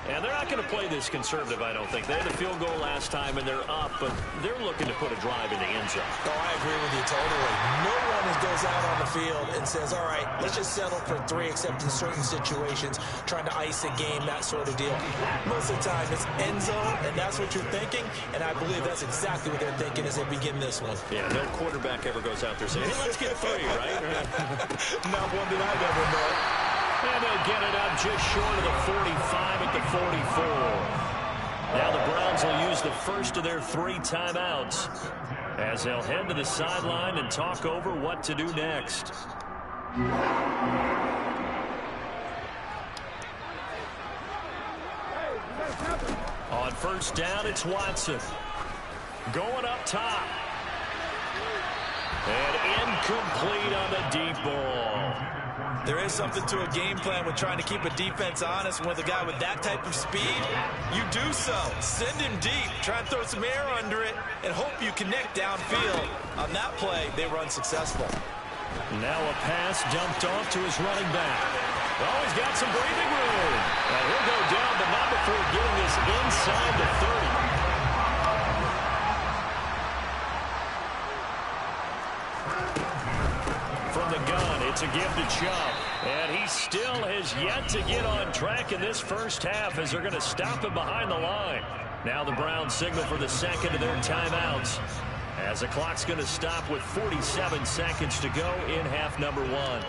And they're not going to play this conservative, I don't think. They had a field goal last time, and they're up, but they're looking to put a drive in the end zone. Oh, I agree with you totally. No one goes out on the field and says, all right, let's just settle for 3, except in certain situations, trying to ice a game, that sort of deal. Most of the time, it's end zone, and that's what you're thinking, and I believe that's exactly what they're thinking as they begin this one. Yeah, no quarterback ever goes out there saying, hey, let's get 3, right? Not one that I've ever met. And they'll get it up just short of the 45 at the 44. Now the Browns will use the first of their 3 timeouts as they'll head to the sideline and talk over what to do next. On first down, it's Watson. Going up top. And incomplete on the deep ball. There is something to a game plan with trying to keep a defense honest. With a guy with that type of speed, you do so. Send him deep. Try and throw some air under it and hope you connect downfield. On that play, they were unsuccessful. Now a pass dumped off to his running back. Oh, he's got some breathing room. And he'll go down, but not before getting this inside the 30. From the gun, it's a give to Chubb. And he still has yet to get on track in this first half as they're going to stop him behind the line. Now the Browns signal for the second of their timeouts as the clock's going to stop with 47 seconds to go in half number 1.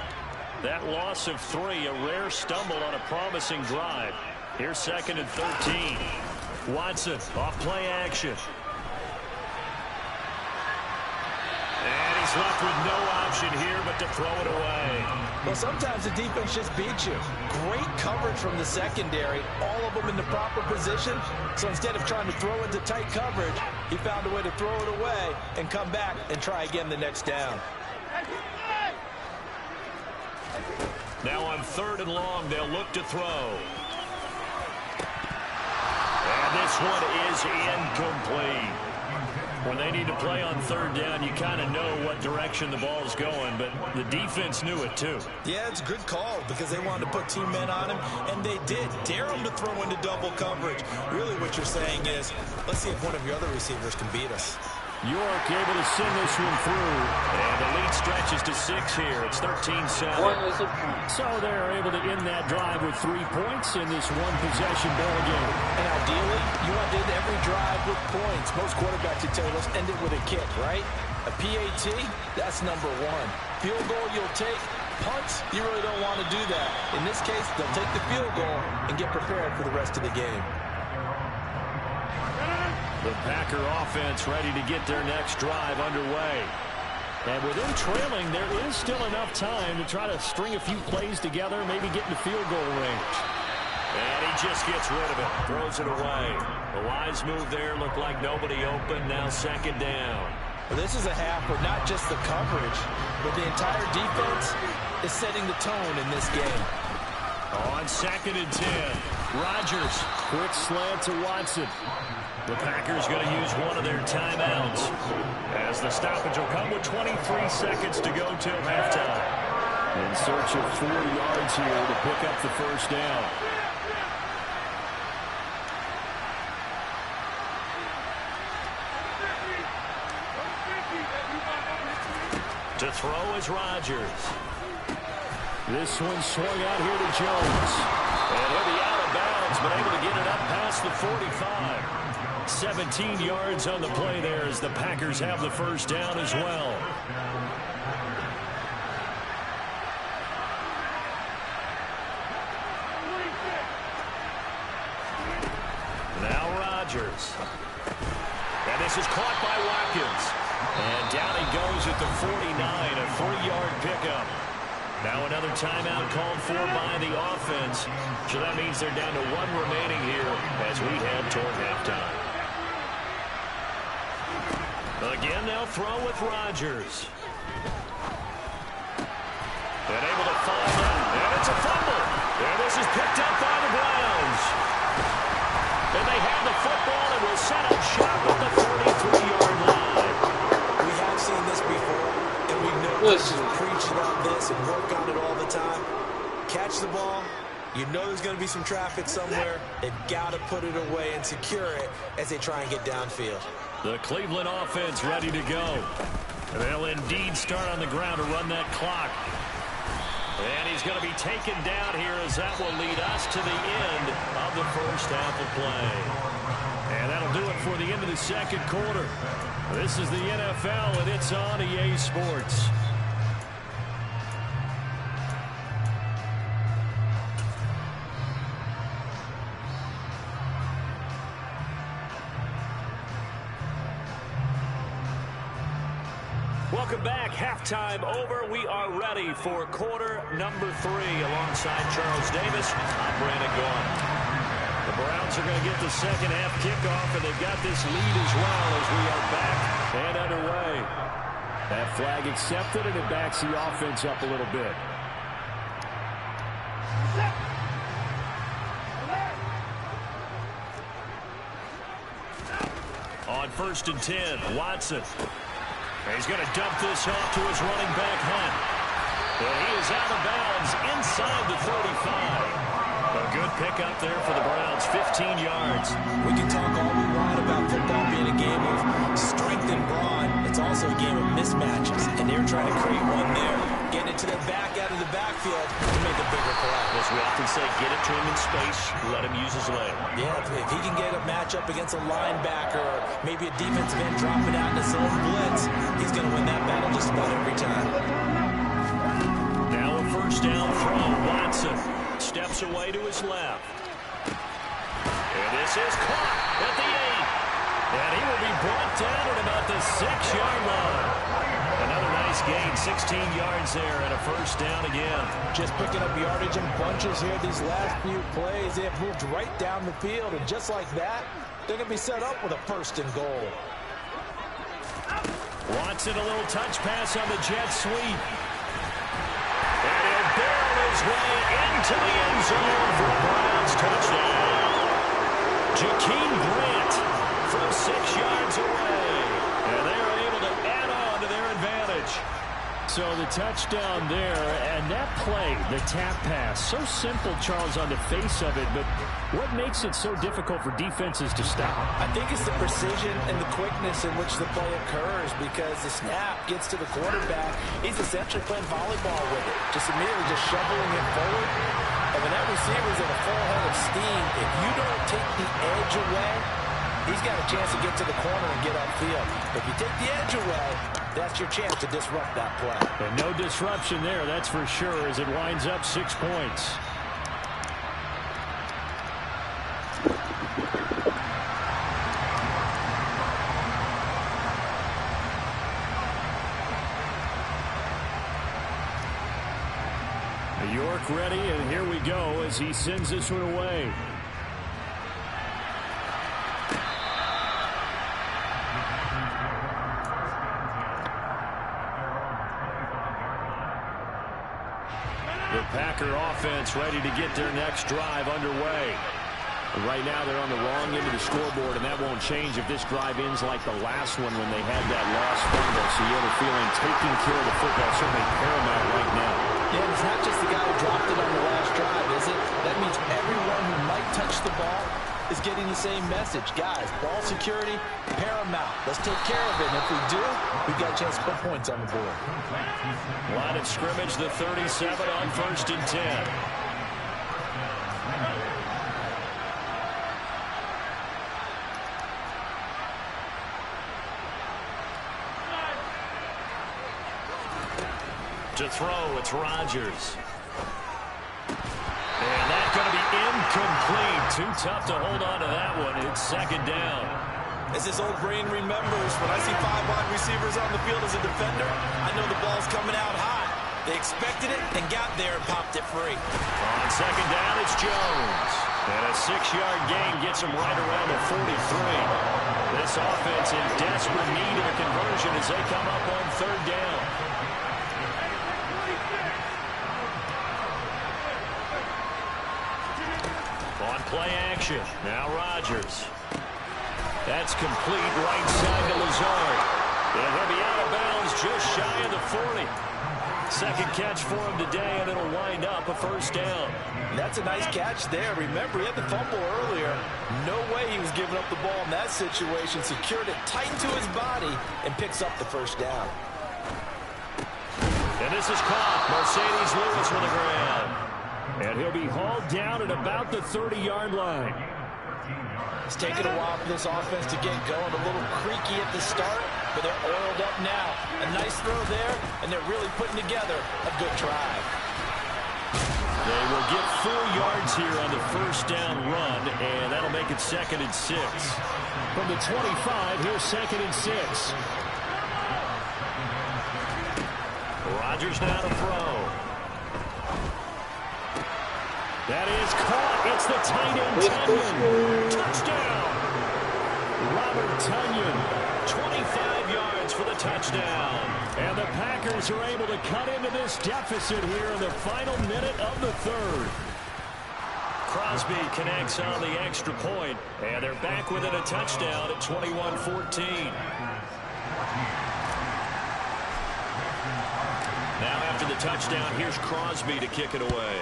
That loss of 3, a rare stumble on a promising drive. Here's 2nd and 13. Watson off play action. And he's left with no option here but to throw it away. Well, sometimes the defense just beats you. Great coverage from the secondary, all of them in the proper position. So instead of trying to throw into tight coverage, he found a way to throw it away and come back and try again the next down. Now on 3rd and long, they'll look to throw. And this one is incomplete. When they need to play on third down, you kind of know what direction the ball is going, but the defense knew it too. Yeah, it's a good call because they wanted to put two men on him, and they did. Dare him to throw into double coverage. Really what you're saying is, let's see if one of your other receivers can beat us. York able to send this one through, and the lead stretches to 6 here. It's 13-7. So they're able to end that drive with 3 points in this one-possession ball game. And ideally, you want to end every drive with points. Most quarterbacks would tell you, let's end it with a kick, right? A PAT, that's number 1. Field goal you'll take. Punts, you really don't want to do that. In this case, they'll take the field goal and get prepared for the rest of the game. The Packer offense ready to get their next drive underway. And with them trailing, there is still enough time to try to string a few plays together, maybe get in the field goal range. And he just gets rid of it, throws it away. The wise move there, looked like nobody open, now second down. Well, this is a half where not just the coverage, but the entire defense is setting the tone in this game. On 2nd and 10, Rodgers, quick slant to Watson. The Packers going to use one of their timeouts as the stoppage will come with 23 seconds to go till halftime. In search of 4 yards here to pick up the first down. To throw is Rodgers. This one swung out here to Jones. And he'll be out of bounds, but able to get it up past the 45. 17 yards on the play there as the Packers have the first down as well. Now Rodgers. And this is caught by Watkins. And down he goes at the 49, a 3-yard pickup. Now another timeout called for by the offense. So that means they're down to 1 remaining here as we head toward halftime. Again, they'll throw with Rodgers. And able to find that. And it's a fumble. And this is picked up by the Browns. And they have the football and will set up shop at the 33-yard line. We have seen this before, and we know coaches preach about this and work on it all the time. Catch the ball. You know there's going to be some traffic somewhere. They've got to put it away and secure it as they try and get downfield. The Cleveland offense ready to go. And they'll indeed start on the ground to run that clock. And he's going to be taken down here as that will lead us to the end of the first half of play. And that'll do it for the end of the second quarter. This is the NFL, and it's on EA Sports. Welcome back. Halftime over. We are ready for quarter number 3. Alongside Charles Davis, I'm Brandon Gaughan. The Browns are going to get the second half kickoff, and they've got this lead as well as we are back and underway. That flag accepted, and it backs the offense up a little bit. On 1st and 10, Watson. He's going to dump this off to his running back, Hunt. And he is out of bounds inside the 35. A good pickup there for the Browns, 15 yards. We can talk all we want about football being a game of strength and brawn. It's also a game of mismatches, and they're trying to create one there. Getting it to the back out of the backfield to make a bigger play. As we often say, get it to him in space, let him use his leg. Yeah, if he can get a matchup against a linebacker or maybe a defensive end dropping out in a zone blitz, he's going to win that battle just about every time. Now a first down from Watson. Steps away to his left. And this is caught at the 8. And he will be brought down at about the 6-yard line. Another nice gain, 16 yards there, and a first down again. Just picking up yardage in bunches here these last few plays. They have moved right down the field, and just like that, they're going to be set up with a 1st and goal. Watson, a little touch pass on the jet sweep. And he'll barrel his way into the end zone for a Browns touchdown. Jakeem Grant from 6 yards away. scrimmage. So the touchdown there, and that play, the tap pass, so simple, Charles, on the face of it, but what makes it so difficult for defenses to stop? I think it's the precision and the quickness in which the play occurs, because the snap gets to the quarterback. He's essentially playing volleyball with it, just immediately just shoveling it forward. And when that receiver's at a full head of steam, if you don't take the edge away, he's got a chance to get to the corner and get upfield. If you take the edge away, that's your chance to disrupt that play. And no disruption there, that's for sure, as it winds up 6 points. York ready, and here we go as he sends this one away. The Packer offense ready to get their next drive underway. Right now they're on the wrong end of the scoreboard, and that won't change if this drive ends like the last one when they had that lost fumble. So you have a feeling taking care of the football is certainly paramount right now. Yeah, it's not just the guy who dropped it on the last drive, is it? That means everyone who might touch the ball is getting the same message. Guys, ball security, paramount. Let's take care of it. And if we do, we've got a chance to put points on the board. Line of scrimmage, the 37 on 1st and 10. To throw, it's Rodgers. And that's going to be incomplete. Too tough to hold on to that one. It's 2nd down. As his old brain remembers, when I see 5 wide receivers on the field as a defender, I know the ball's coming out high. They expected it and got there and popped it free. On 2nd down, it's Jones. And a 6-yard gain gets him right around the 43. This offense in desperate need of a conversion as they come up on 3rd down. On play action, now Rodgers. That's complete right side to Lazard. And he'll be out of bounds just shy of the 40. 2nd catch for him today, and it'll wind up a 1st down. That's a nice catch there. Remember, he had the fumble earlier. No way he was giving up the ball in that situation. Secured it tight to his body and picks up the 1st down. And this is caught. Mercedes Lewis for the grab. And he'll be hauled down at about the 30-yard line. It's taken a while for this offense to get going. A little creaky at the start, but they're oiled up now. A nice throw there, and they're really putting together a good drive. They will get 4 yards here on the 1st down run, and that'll make it 2nd and 6. From the 25, here's 2nd and 6. Rodgers now to throw. That is caught. It's the tight end, Tunyon. Touchdown. Robert Tunyon, 25 yards for the touchdown. And the Packers are able to cut into this deficit here in the final minute of the 3rd. Crosby connects on the extra point, and they're back within a touchdown at 21-14. Now after the touchdown, here's Crosby to kick it away.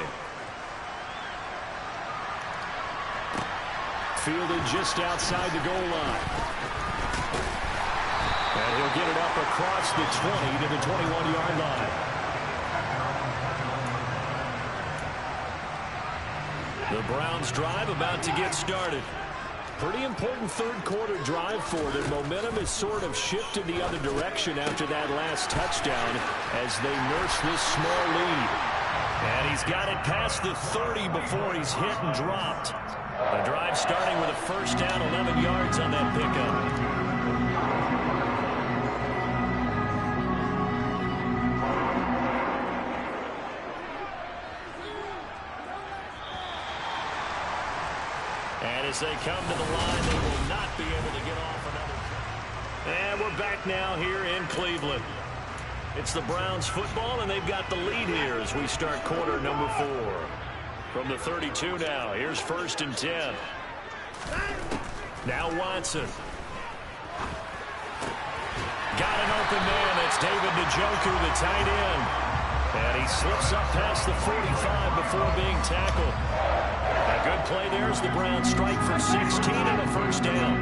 Fielded just outside the goal line. And he'll get it up across the 20 to the 21-yard line. The Browns drive about to get started. Pretty important 3rd quarter drive for them. Momentum has sort of shifted the other direction after that last touchdown as they nurse this small lead. And he's got it past the 30 before he's hit and dropped. The drive starting with a 1st down, 11 yards on that pickup. And as they come to the line, they will not be able to get off another. And we're back now here in Cleveland. It's the Browns football, and they've got the lead here as we start quarter number 4. From the 32 now, here's 1st and 10. Now Watson. Got an open man. That's David Njoku, the tight end. And he slips up past the 45 before being tackled. A good play there as the Browns strike for 16 and a first down.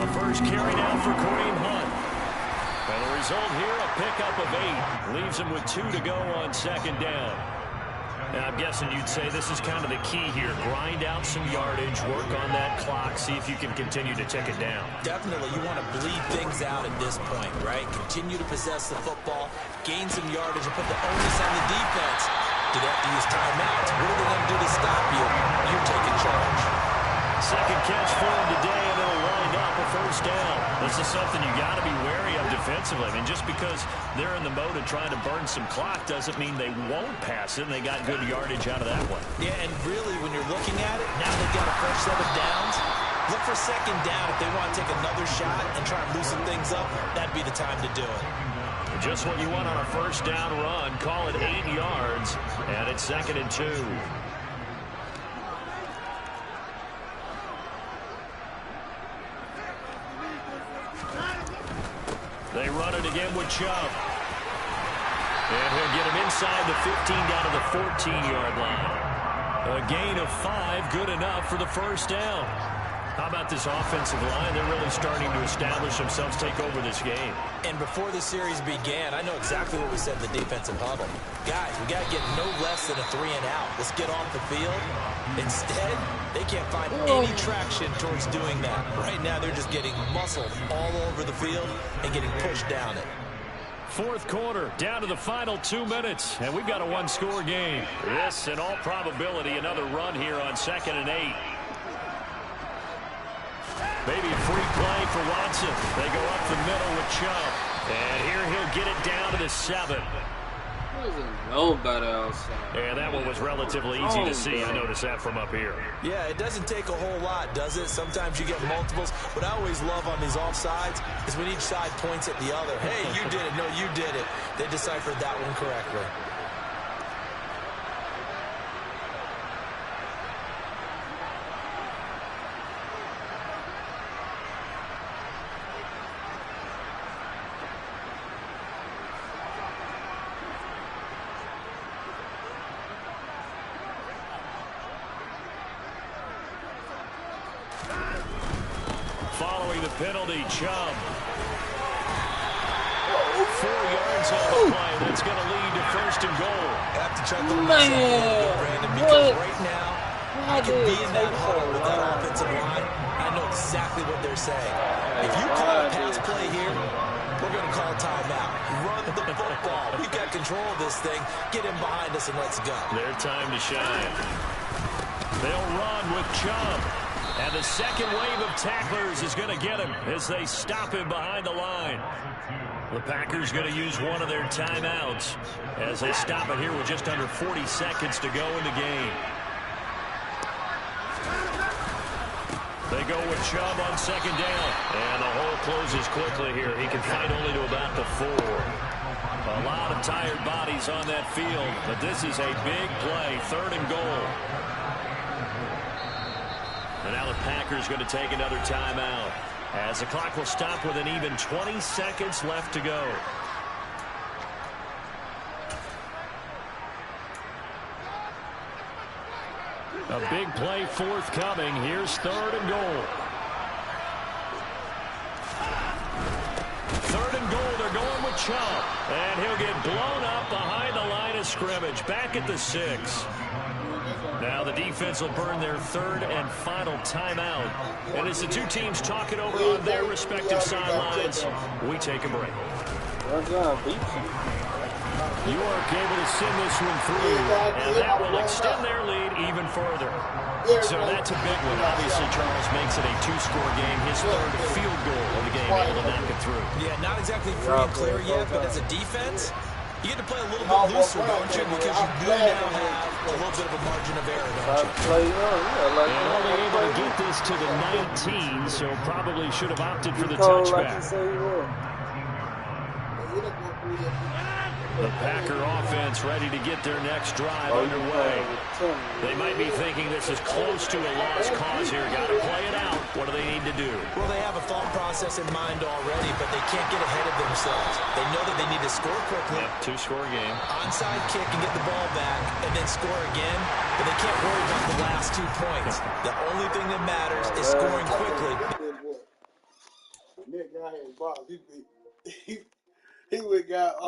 A first carry now for Kareem Hunt. And the result here, a pickup of 8. Leaves him with 2 to go on second down. Now, I'm guessing you'd say this is kind of the key here. Grind out some yardage, work on that clock, see if you can continue to tick it down. Definitely, you want to bleed things out at this point, right? Continue to possess the football, gain some yardage, and put the onus on the defense. Do they have to use timeouts? What are they going to do to stop you? You're taking charge. Second catch for him today, and it'll wind up a first down. This is something you got to be wary of defensively. I mean, just because they're in the mode of trying to burn some clock doesn't mean they won't pass it, and they got good yardage out of that one. Yeah, and really, when you're looking at it, now they've got a fresh set of downs. Look for second down. If they want to take another shot and try and loosen things up, that'd be the time to do it. Just what you want on a first down run. Call it 8 yards, and it's 2nd and 2. They run it again with Chubb. And he'll get him inside the 15 down to the 14-yard line. A gain of 5, good enough for the first down. How about this offensive line? They're really starting to establish themselves, take over this game. And before the series began, I know exactly what we said in the defensive huddle. Guys, we got to get no less than a 3 and out. Let's get off the field. Instead, they can't find any traction towards doing that. Right now, they're just getting muscled all over the field and getting pushed down it. Fourth quarter, down to the final 2 minutes, and we've got a 1-score game. This, in all probability, another run here on 2nd and 8. Maybe a free play for Watson. They go up the middle with Chubb. And here he'll get it down to the 7. Nobody outside. Yeah, that one was relatively easy to see. I noticed that from up here. Yeah, it doesn't take a whole lot, does it? Sometimes you get multiples. What I always love on these offsides is when each side points at the other. Hey, you did it. No, you did it. They deciphered that one correctly. Following the penalty, Chubb. 4 yards on the play. That's going to lead to 1st and goal. I have to chuckle myself a little bit, Brandon, because right now, I can be in that huddle with that offensive line. I know exactly what they're saying. If you call a pass play here, we're going to call timeout. Run the football. We've got control of this thing. Get him behind us and let's go. Their time to shine. They'll run with Chubb. And the second wave of tacklers is going to get him as they stop him behind the line. The Packers going to use one of their timeouts as they stop it here with just under 40 seconds to go in the game. They go with Chubb on 2nd down. And the hole closes quickly here. He can fight only to about the 4. A lot of tired bodies on that field, but this is a big play. 3rd and goal. And now the Packers going to take another timeout as the clock will stop with an even 20 seconds left to go. A big play forthcoming. Here's 3rd and goal. 3rd and goal. They're going with Chubb. And he'll get blown up behind the line of scrimmage. Back at the 6. Now the defense will burn their 3rd and final timeout. And as the two teams talk it over on their respective sidelines, we take a break. York able to send this one through, and that will extend their lead even further. So that's a big one. Obviously, Charles makes it a 2-score game. His 3rd field goal of the game, able to knock it through. Yeah, not exactly free and clear yet, but as a defense, you get to play a little bit looser, don't you? Because you do now have a little bit of a margin of error, don't you? And only able to get this to the 19, so probably should have opted for the touchback. The Packer offense ready to get their next drive underway. They might be thinking this is close to a lost cause here. Got to play it out. What do they need to do? Well, they have a thought process in mind already, but they can't get ahead of themselves. They know that they need to score quickly. Yep, two-score game. Onside kick and get the ball back, and then score again. But they can't worry about the last 2 points. The only thing that matters is scoring quickly. Nick got his box. He would got